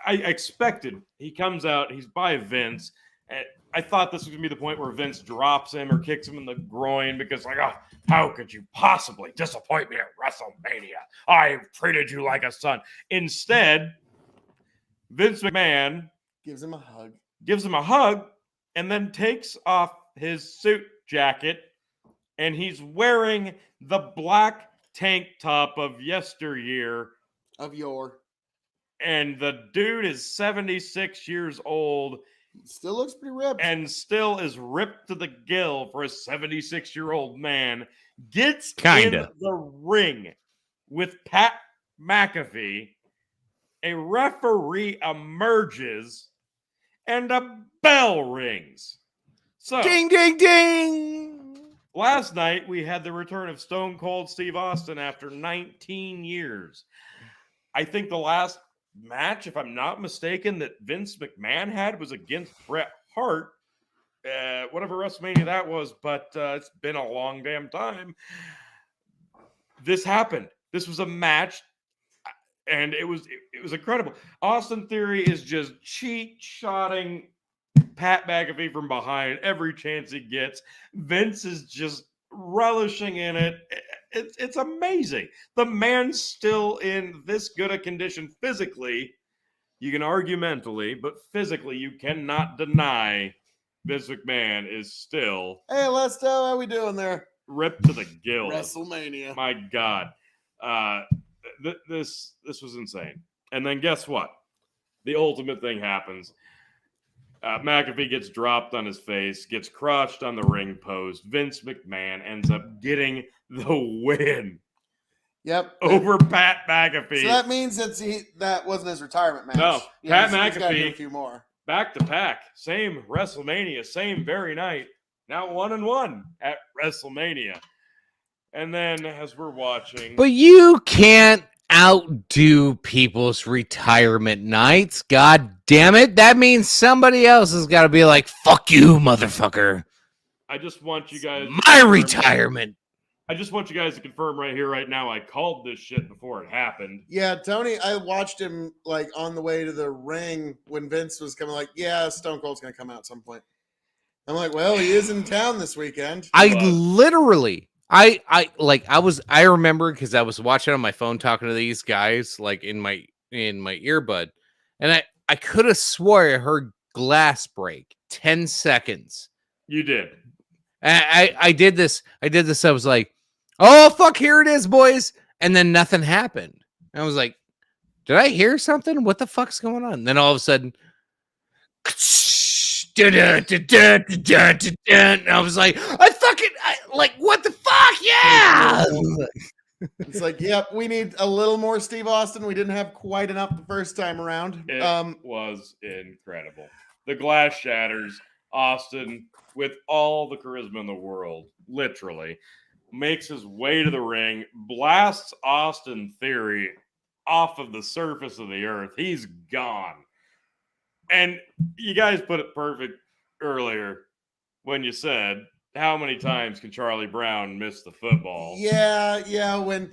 I expected he comes out, he's by Vince, and I thought this was gonna be the point where Vince drops him or kicks him in the groin because, like, oh, how could you possibly disappoint me at WrestleMania? I treated you like a son. Instead, Vince McMahon Gives him a hug, and then takes off his suit jacket, and he's wearing the black tank top of yesteryear. And the dude is 76 years old. Still looks pretty ripped. And still is ripped to the gill for a 76-year-old man. Gets Kinda. in the ring with Pat McAfee. A referee emerges. And a bell rings. So, Ding, ding, ding. last night we had the return of Stone Cold Steve Austin after 19 years. I think the last match, if I'm not mistaken, that Vince McMahon had was against Bret Hart, whatever WrestleMania that was, but it's been a long damn time. This happened. This was a match, and it was incredible. Austin Theory is just cheat-shotting Pat McAfee from behind every chance he gets. Vince is just relishing in it. It's amazing. The man's still in this good a condition physically. You can argue mentally, but physically you cannot deny Vince McMahon is still Hey, Lesto, how we doing there? ripped to the gills. WrestleMania. My God. This was insane. And then guess what? The ultimate thing happens. McAfee gets dropped on his face, gets crushed on the ring post. Vince McMahon ends up getting the win Yep. over Pat McAfee. So that means that wasn't his retirement match. No, Pat he's gotta do McAfee- a few more. Back to back. Same WrestleMania, same very night. Now 1-1 at WrestleMania. And then as we're watching. But you can't outdo people's retirement nights. God damn it. That means somebody else has got to be like, fuck you, motherfucker. I just want you guys. My retirement. I just want you guys to confirm right here, right now. I called this shit before it happened. Yeah, Tony, I watched him like on the way to the ring when Vince was coming, like, yeah, Stone Cold's going to come out at some point. I'm like, well, he is in town this weekend. I literally, I remember because I was watching on my phone talking to these guys like in my earbud, and I could have swore I heard glass break 10 seconds. You did. I did this. I was like, oh fuck, here it is, boys, and then nothing happened. I was like, did I hear something? What the fuck's going on? And then all of a sudden, and I was like, what the fuck? Yeah. It's like, yep, we need a little more Steve Austin. We didn't have quite enough the first time around. It was incredible. The glass shatters. Austin, with all the charisma in the world, literally, makes his way to the ring, blasts Austin Theory off of the surface of the earth. He's gone. And you guys put it perfect earlier when you said, how many times can Charlie Brown miss the football? Yeah. When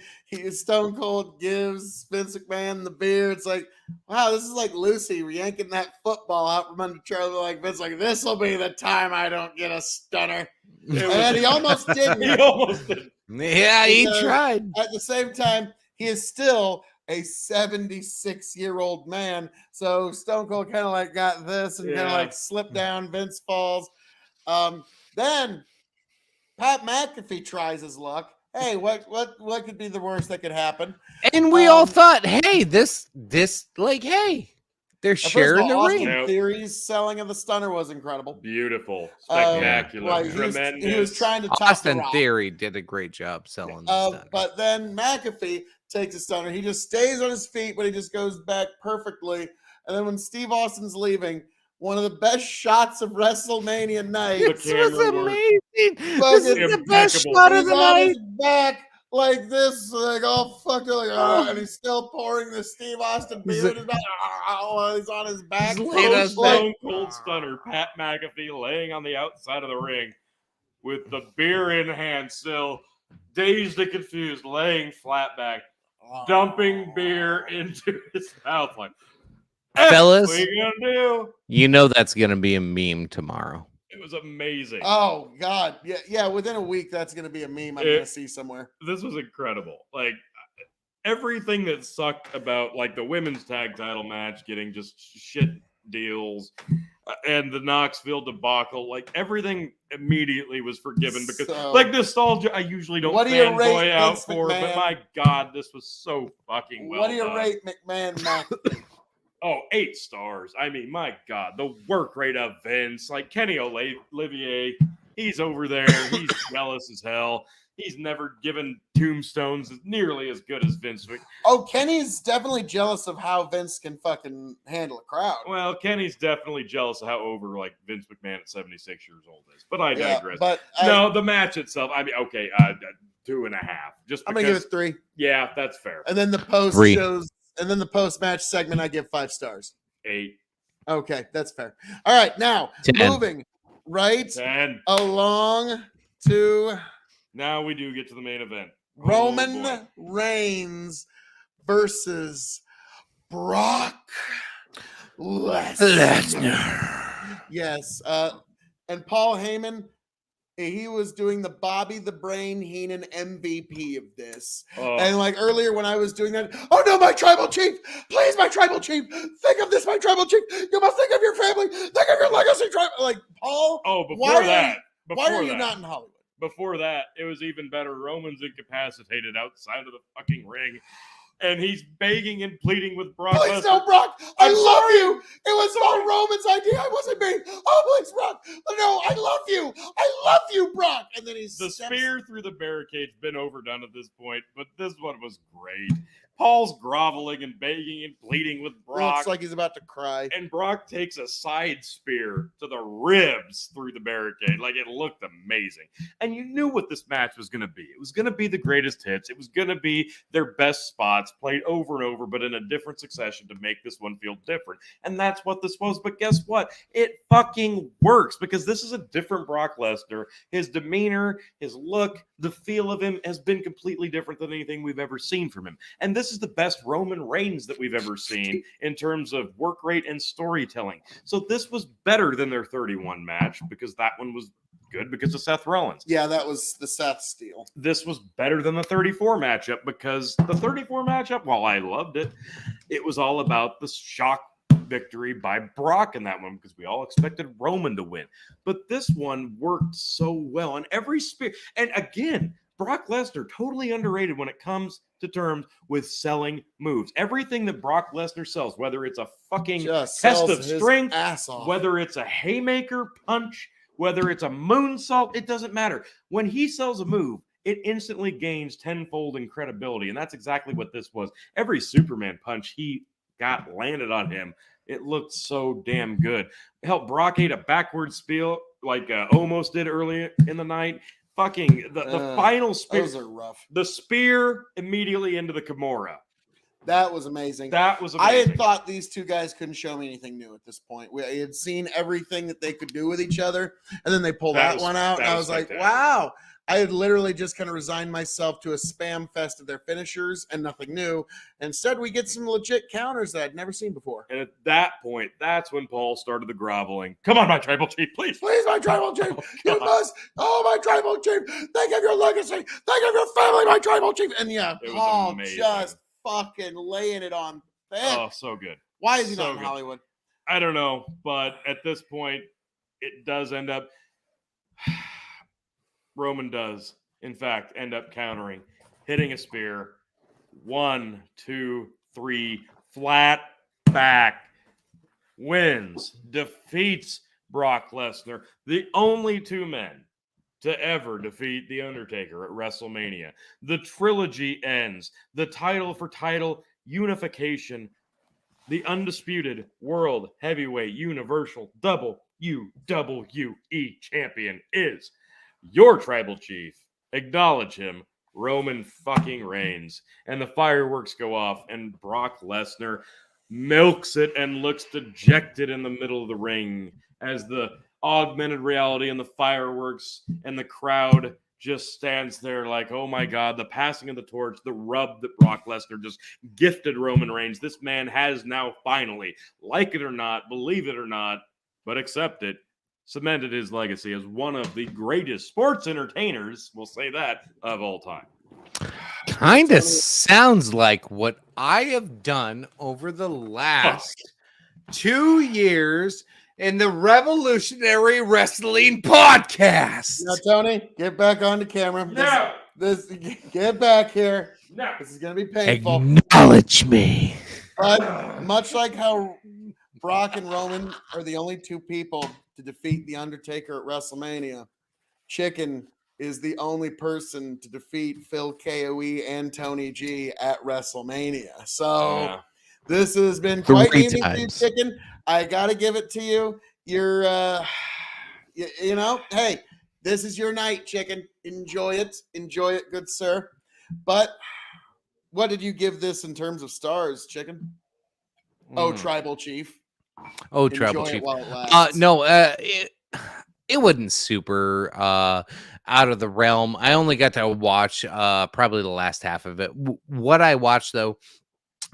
Stone Cold gives Vince McMahon the beer, it's like, wow, this is like Lucy yanking that football out from under Charlie. Like Vince, like, this will be the time I don't get a stunner. And he almost didn't. He almost did. Yeah, he tried. At the same time, he is still a 76-year-old man. So Stone Cold kind of like got this and kind of like slipped down. Vince falls. Then Pat McAfee tries his luck. Hey, what could be the worst that could happen? And we all thought, hey, this like, hey, they're sharing the Austin ring. Theory's selling of the stunner was incredible. beautiful, spectacular, Like, tremendous. he was trying to top Austin the Rock. Theory did a great job selling the stunner. But then McAfee takes a stunner. He just stays on his feet, but he just goes back perfectly. And then when Steve Austin's leaving, one of the best shots of WrestleMania night. The This camera was work. amazing. This Fucking is the best impeccable. shot of He's the on night. his back like this, like all fucking like, and he's still pouring the Steve Austin beer in his mouth. While he's on his back. He's laying on his back. Stone Cold Stunner, Pat McAfee laying on the outside of the ring with the beer in hand, still dazed and confused, laying flat back, dumping beer into his mouth like, Fellas, what are you gonna do? you know that's gonna be a meme tomorrow. It was amazing. Oh God, yeah. Within a week, that's gonna be a meme I'm gonna see somewhere. This was incredible. Like everything that sucked about like the women's tag title match getting just shit deals and the Knoxville debacle, like everything immediately was forgiven because So, like nostalgia I usually don't what do you rate fanboy out Vince for, but McMahon? my God, this was so fucking well what do you done. rate McMahon McAfee? Oh, 8 stars. I mean, my God, the work rate of Vince, like Kenny Olivier, he's over there. He's jealous as hell. He's never given tombstones nearly as good as Vince. Oh, Kenny's definitely jealous of how Vince can fucking handle a crowd. Well, Kenny's definitely jealous of how over like Vince McMahon at 76 years old is. But I digress. But No, the match itself. I mean, okay, 2.5. Just I'm because, gonna give it 3. yeah, that's fair. And then the post 3. shows, and then the post match segment, I give 5 stars. 8, Okay, that's fair. All right, now 10. moving right 10. along to Now we do get to the main event. Oh, Roman boy. Reigns versus Brock Lesnar. Yes, and Paul Heyman, he was doing the Bobby the Brain Heenan MVP of this. Oh, And like earlier when I was doing that, oh no, my tribal chief, please, my tribal chief, think of this, my tribal chief. You must think of your family, think of your legacy, tribal. Like Paul, before that, why are you not in Hollywood? Before that, it was even better. Roman's incapacitated outside of the fucking ring, and he's begging and pleading with Brock Please, Lesnar. no, Brock. I I'm love sorry. you. It was all Roman's idea. I wasn't me. Oh, please, Brock. No, I love you. I love you, Brock. And then he's The spear through the barricade's been overdone at this point, but this one was great. Paul's groveling and begging and pleading with Brock. Looks like he's about to cry. And Brock takes a side spear to the ribs through the barricade. Like, it looked amazing. And you knew what this match was going to be. It was going to be the greatest hits. It was going to be their best spots played over and over, but in a different succession to make this one feel different. And that's what this was. But guess what? It fucking works because this is a different Brock Lesnar. His demeanor, his look, the feel of him has been completely different than anything we've ever seen from him. And this is the best Roman Reigns that we've ever seen in terms of work rate and storytelling. So this was better than their 31 match because that one was good because of Seth Rollins. Yeah, that was the Seth steal. This was better than the 34 matchup because the 34 matchup, while I loved it, it was all about the shock victory by Brock in that one because we all expected Roman to win. But this one worked so well. And every spear, and again, Brock Lesnar, totally underrated when it comes to terms with selling moves. Everything that Brock Lesnar sells, whether it's a fucking Just test sells of his strength, ass off. whether it's a haymaker punch, whether it's a moonsault, it doesn't matter. When he sells a move, it instantly gains tenfold in credibility. And that's exactly what this was. Every Superman punch he got landed on him, it looked so damn good. Hell, Brock ate a backward spiel like Omos did earlier in the night. Fucking the final spear. Those are rough. The spear immediately into the Kimura. That was amazing. That was I amazing. had thought these two guys couldn't show me anything new at this point. We had seen everything that they could do with each other, and then they pulled that one out, and I was like, wow. I had literally just kind of resigned myself to a spam fest of their finishers and nothing new. Instead, we get some legit counters that I'd never seen before. And at that point, that's when Paul started the groveling. Come on, my tribal chief, please. Please, my tribal chief, Oh, you God. must. Oh, my tribal chief, think of your legacy. Think of your family, my tribal chief. And yeah, It was Paul amazing. just fucking laying it on thick. Oh, so good. Why is he so not in good. Hollywood? I don't know, but at this point, it does end up. Roman does, in fact, end up countering, hitting a spear. 1, 2, 3, flat back. Wins, defeats Brock Lesnar, the only two men to ever defeat The Undertaker at WrestleMania. The trilogy ends. The title for title unification the undisputed World Heavyweight Universal WWE Champion is your tribal chief. Acknowledge him, Roman fucking Reigns. And the fireworks go off, and Brock Lesnar milks it and looks dejected in the middle of the ring as the augmented reality and the fireworks and the crowd just stands there like, oh my God, the passing of the torch, the rub that Brock Lesnar just gifted Roman Reigns. This man has now finally, like it or not, believe it or not, but accept it, cemented his legacy as one of the greatest sports entertainers, we'll say that, of all time. Kind of sounds like what I have done over the last 2 years in the Revolutionary Wrestling Podcast. Now, Tony, get back on the camera. No! Get back here. No! This is going to be painful. Acknowledge me. But much like how Brock and Roman are the only two people to defeat The Undertaker at WrestleMania, Chicken is the only person to defeat Phil KOE and Tony G at WrestleMania. So this has been quite easy for you, Chicken. I got to give it to you. You're, you know, hey, this is your night, Chicken. Enjoy it. Enjoy it, good sir. But what did you give this in terms of stars, Chicken? Oh, Tribal Chief. Oh, Enjoy Tribal it Chief. while it lasts. No, it wasn't super out of the realm. I only got to watch probably the last half of it. What I watched, though,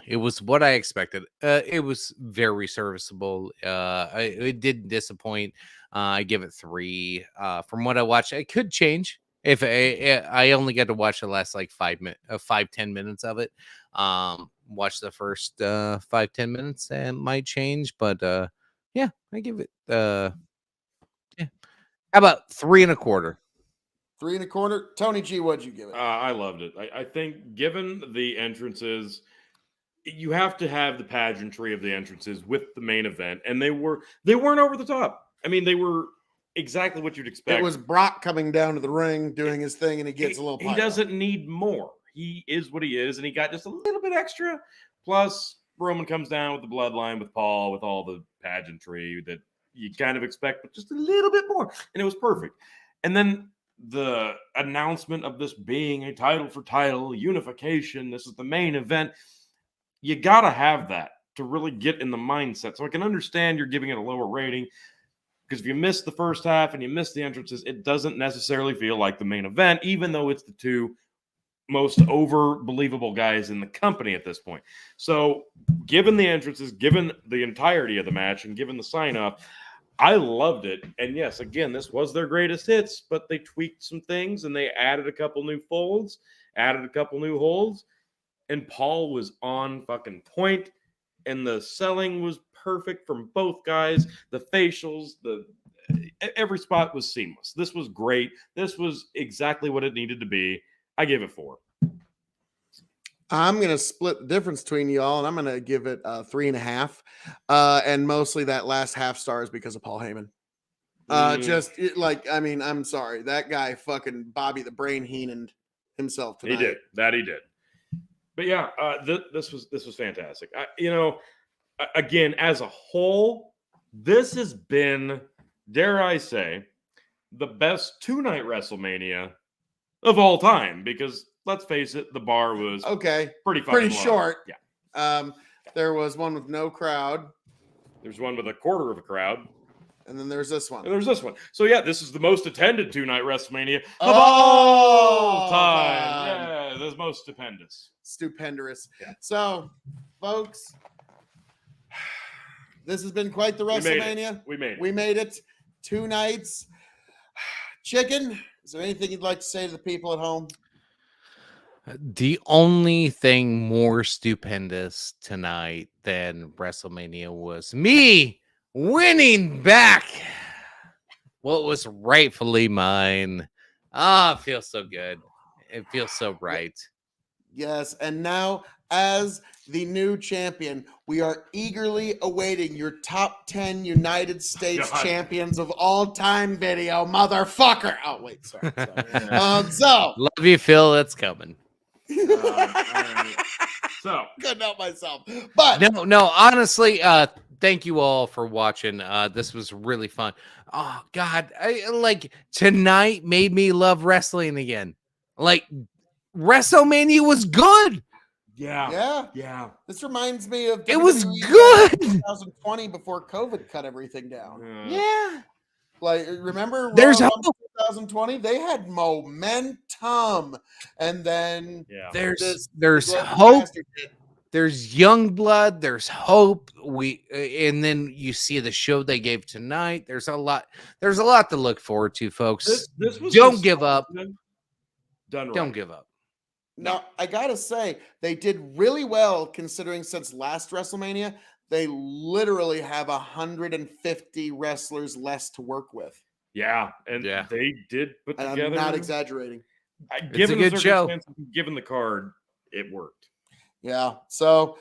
it was what I expected. It was very serviceable. It didn't disappoint. I give it 3. From what I watched, it could change if I only got to watch the last like 5-10 minutes of it. Watch the first 5-10 minutes and it might change, but yeah, I give it yeah. How about 3 1/4? 3 1/4. Tony G, what'd you give it? I loved it. I think given the entrances, you have to have the pageantry of the entrances with the main event, and they weren't over the top. I mean, they were exactly what you'd expect. It was Brock coming down to the ring, doing his thing, and he gets a little. He doesn't need more. He is what he is, and he got just a little bit extra. Plus, Roman comes down with the bloodline with Paul, with all the pageantry that you kind of expect, but just a little bit more, and it was perfect. And then the announcement of this being a title for title unification. This is the main event. You got to have that to really get in the mindset. So I can understand you're giving it a lower rating because if you miss the first half and you miss the entrances, it doesn't necessarily feel like the main event, even though it's the two most over-believable guys in the company at this point. So given the entrances, given the entirety of the match, and given the sign-off, I loved it. And yes, again, this was their greatest hits, but they tweaked some things and they added a couple new folds, added a couple new holds. And Paul was on fucking point, and the selling was perfect from both guys. The facials, every spot was seamless. This was great. This was exactly what it needed to be. I gave it 4. I'm going to split the difference between y'all, and I'm going to give it 3.5. And mostly that last half star is because of Paul Heyman. I'm sorry. That guy fucking Bobby the Brain Heenan himself tonight. He did. That he did. But yeah, this was fantastic. Again, as a whole, this has been, dare I say, the best 2-night WrestleMania of all time. Because let's face it, the bar was pretty short. Yeah. There was one with no crowd. There's one with a quarter of a crowd. And then there's this one. And there's this one. So yeah, this is the most attended 2-night WrestleMania of all time. Yeah, the most stupendous. Stupendous. Yeah. So, folks, this has been quite the WrestleMania. We made it. 2 nights. Chicken, is there anything you'd like to say to the people at home? The only thing more stupendous tonight than WrestleMania was me winning back what was rightfully mine. It feels so good. It feels so right. Yes, and now as the new champion, we are eagerly awaiting your top 10 United States champions of all time video, motherfucker. Oh, wait, sorry. Love you, Phil. It's coming. Right. So couldn't help myself. But No, honestly, thank you all for watching. This was really fun. Oh God, tonight made me love wrestling again. Like WrestleMania was good. yeah. this reminds me of It was WWE back in good. 2020 before COVID cut everything down. Yeah. Like, remember There's Raw hope. 2020? They had momentum, and then There's Global hope. Master did. There's young blood. There's hope. And then you see the show they gave tonight. There's a lot. There's a lot to look forward to, folks. This was Don't give up. Done right. Don't give up. Now, I gotta say, they did really well considering since last WrestleMania, they literally have 150 wrestlers less to work with. Yeah, and Yeah. they did put And together. I'm not exaggerating. Given a good the show. circumstances, given the card, it worked. Yeah. So,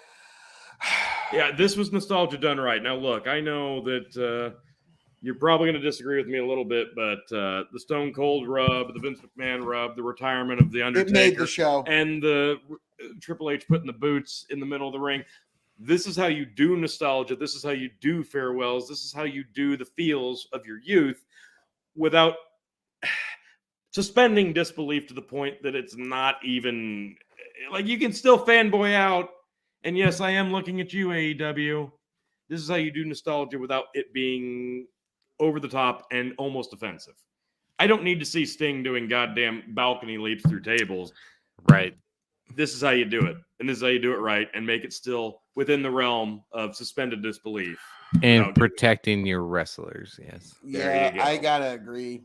Yeah, this was nostalgia done right. Now, look, I know that you're probably going to disagree with me a little bit, but the Stone Cold rub, the Vince McMahon rub, the retirement of the Undertaker, it made the show. and the Triple H putting the boots in the middle of the ring. This is how you do nostalgia. This is how you do farewells. This is how you do the feels of your youth without suspending disbelief to the point that it's not even like you can still fanboy out. And yes, I am looking at you, AEW. This is how you do nostalgia without it being over the top and almost offensive. I don't need to see Sting doing goddamn balcony leaps through tables. Right. This is how you do it. And this is how you do it right and make it still within the realm of suspended disbelief. And protecting your wrestlers. Yes. Yeah, I gotta agree.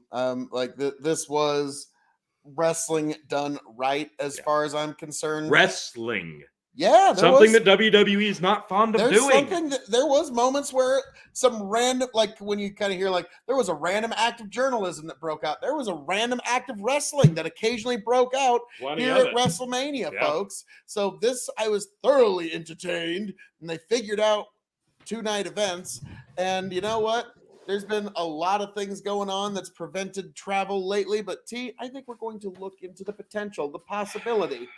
This was wrestling done right as far as I'm concerned. Wrestling. Yeah, something that WWE is not fond of doing. There was moments where some random, like when you kind of hear like there was a random act of journalism that broke out. There was a random act of wrestling that occasionally broke out here at WrestleMania, folks. So I was thoroughly entertained, and they figured out 2-night events. And you know what? There's been a lot of things going on that's prevented travel lately. But I think we're going to look into the potential, the possibility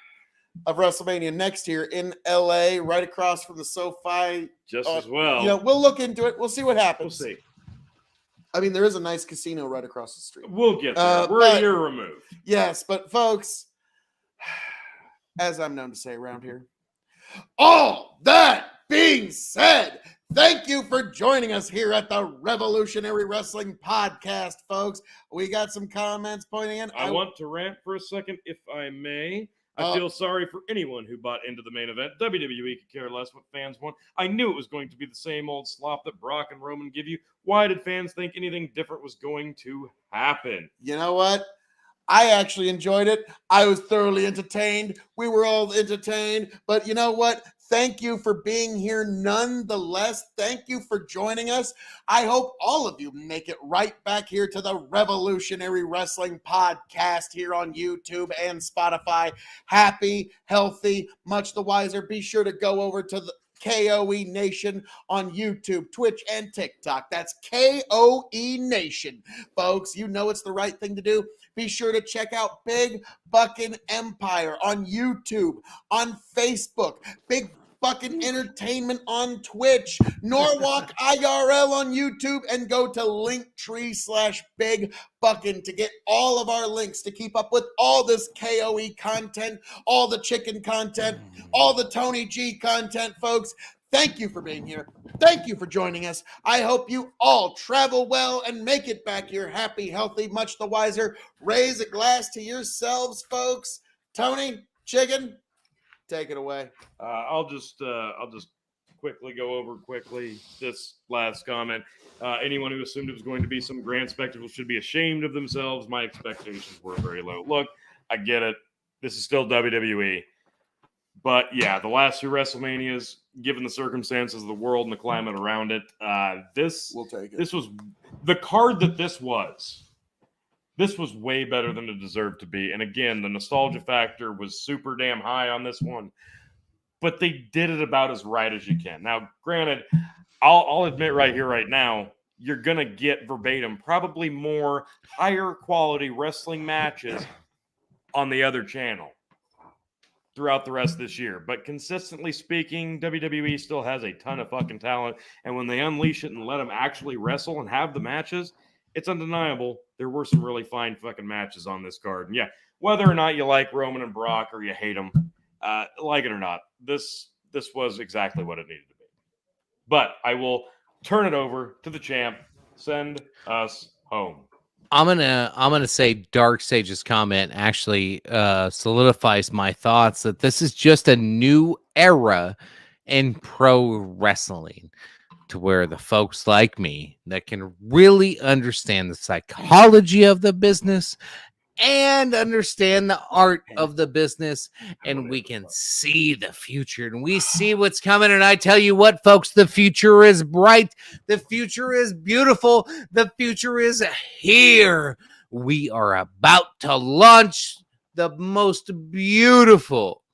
of WrestleMania next year in LA, right across from the SoFi. Just as well. We'll look into it. We'll see what happens. We'll see. I mean, there is a nice casino right across the street. We'll get there. We're a year removed. Yes, but folks, as I'm known to say around here, all that being said, thank you for joining us here at the Revolutionary Wrestling Podcast, folks. We got some comments pointing in. I want to rant for a second, if I may. I feel sorry for anyone who bought into the main event. WWE could care less what fans want. I knew it was going to be the same old slop that Brock and Roman give you. Why did fans think anything different was going to happen? You know what? I actually enjoyed it. I was thoroughly entertained. We were all entertained. But you know what? Thank you for being here nonetheless. Thank you for joining us. I hope all of you make it right back here to the Revolutionary Wrestling Podcast here on YouTube and Spotify. Happy, healthy, much the wiser. Be sure to go over to the KOE Nation on YouTube, Twitch, and TikTok. That's KOE Nation. Folks, you know it's the right thing to do. Be sure to check out Big Buckin' Empire on YouTube, on Facebook, Big Buckin' Entertainment on Twitch, Norwalk IRL on YouTube, and go to Linktree/Big Buckin' to get all of our links to keep up with all this KOE content, all the chicken content, all the Tony G content, folks. Thank you for being here. Thank you for joining us. I hope you all travel well and make it back here happy, healthy, much the wiser. Raise a glass to yourselves, folks. Tony, Chicken, take it away. I'll just quickly go over this last comment. Anyone who assumed it was going to be some grand spectacle should be ashamed of themselves. My expectations were very low. Look, I get it. This is still WWE. But yeah, the last two WrestleManias, given the circumstances of the world and the climate around it, We'll take it. This was the card that this was. This was way better than it deserved to be. And again, the nostalgia factor was super damn high on this one. But they did it about as right as you can. Now, granted, I'll admit right here, right now, you're going to get verbatim probably more higher quality wrestling matches on the other channel. throughout the rest of this year. But consistently speaking, WWE still has a ton of fucking talent. And when they unleash it and let them actually wrestle and have the matches, it's undeniable. There were some really fine fucking matches on this card. And yeah, whether or not you like Roman and Brock or you hate them, like it or not, this was exactly what it needed to be. But I will turn it over to the champ. Send us home. I'm gonna say Dark Sage's comment actually solidifies my thoughts that this is just a new era in pro wrestling, to where the folks like me that can really understand the psychology of the business and understand the art of the business, and we can see the future and we see what's coming. And I tell you what, folks, the future is bright, the future is beautiful, the future is here. We are about to launch the most beautiful,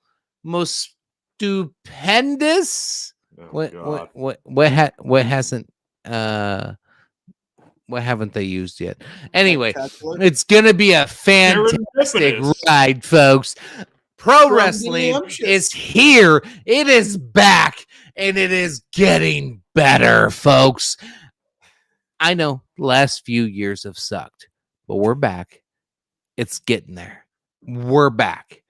most stupendous what haven't they used yet? Anyway, it's going to be a fantastic ride, folks. Pro wrestling is here. It is back, and it is getting better, folks. I know the last few years have sucked, but we're back. It's getting there. We're back.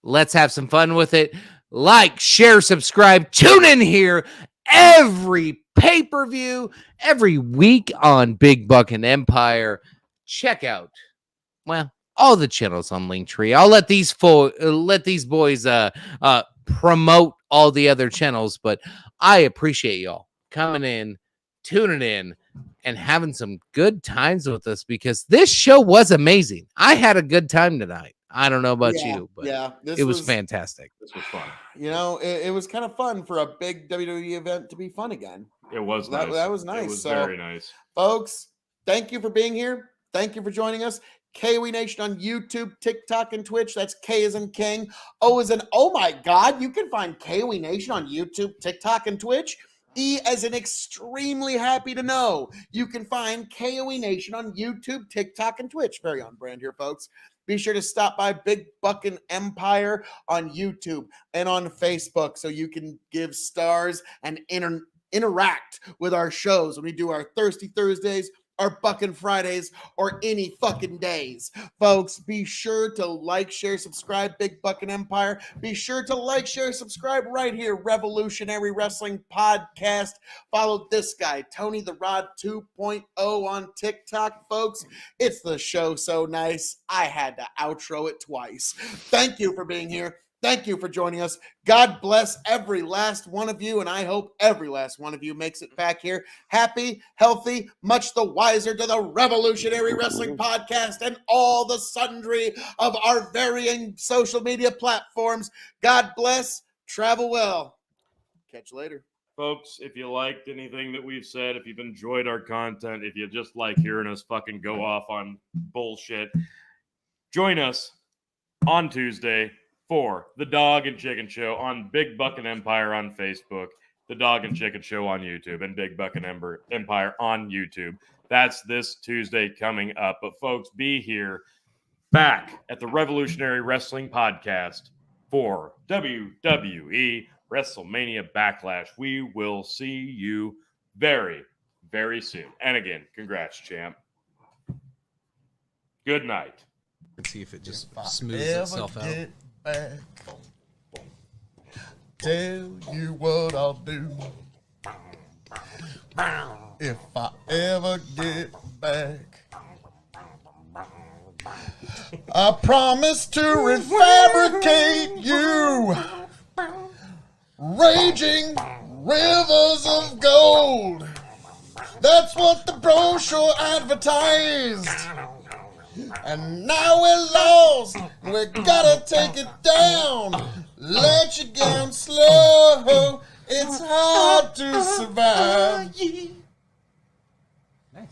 Let's have some fun with it. Like, share, subscribe, tune in here every pay-per-view, every week on Big Buck and Empire. Check out, well, all the channels on Linktree. I'll let these boys promote all the other channels, but I appreciate y'all coming in, tuning in, and having some good times with us, because this show was amazing. I had a good time tonight. I don't know about you, but it was fantastic. This was fun. You know, it was kind of fun for a big WWE event to be fun again. It was nice. That was nice. It was very nice. Folks, thank you for being here. Thank you for joining us. KOE Nation on YouTube, TikTok, and Twitch. That's K as in King. O as in, oh my God. You can find KOE Nation on YouTube, TikTok, and Twitch. E as in extremely happy to know. You can find KOE Nation on YouTube, TikTok, and Twitch. Very on brand here, folks. Be sure to stop by Big Buck and Empire on YouTube and on Facebook so you can give stars and interact with our shows when we do our Thirsty Thursdays, our Buckin' Fridays, or any fucking days. Folks, be sure to like, share, subscribe, Big Buckin' Empire. Be sure to like, share, subscribe right here, Revolutionary Wrestling Podcast. Follow this guy, Tony the Rod 2.0 on TikTok, folks. It's the show so nice, I had to outro it twice. Thank you for being here. Thank you for joining us. God bless every last one of you, and I hope every last one of you makes it back here happy, healthy, much the wiser to the Revolutionary Wrestling Podcast and all the sundry of our varying social media platforms. God bless. Travel well. Catch you later. Folks, if you liked anything that we've said, if you've enjoyed our content, if you just like hearing us fucking go off on bullshit, join us on Tuesday for the Dog and Chicken Show on Big Buck and Empire on Facebook, the Dog and Chicken Show on YouTube, and Big Buck and Empire on YouTube. That's this Tuesday coming up. But folks, be here back at the Revolutionary Wrestling Podcast for WWE WrestleMania Backlash. We will see you very, very soon. And again, congrats, champ. Good night. Let's see if it just smooths itself out. Back. Tell you what I'll do if I ever get back. I promise to refabricate you, raging rivers of gold. That's what the brochure advertised. And now we're lost, we gotta take it down. Let you down slow, it's hard to survive. Nice.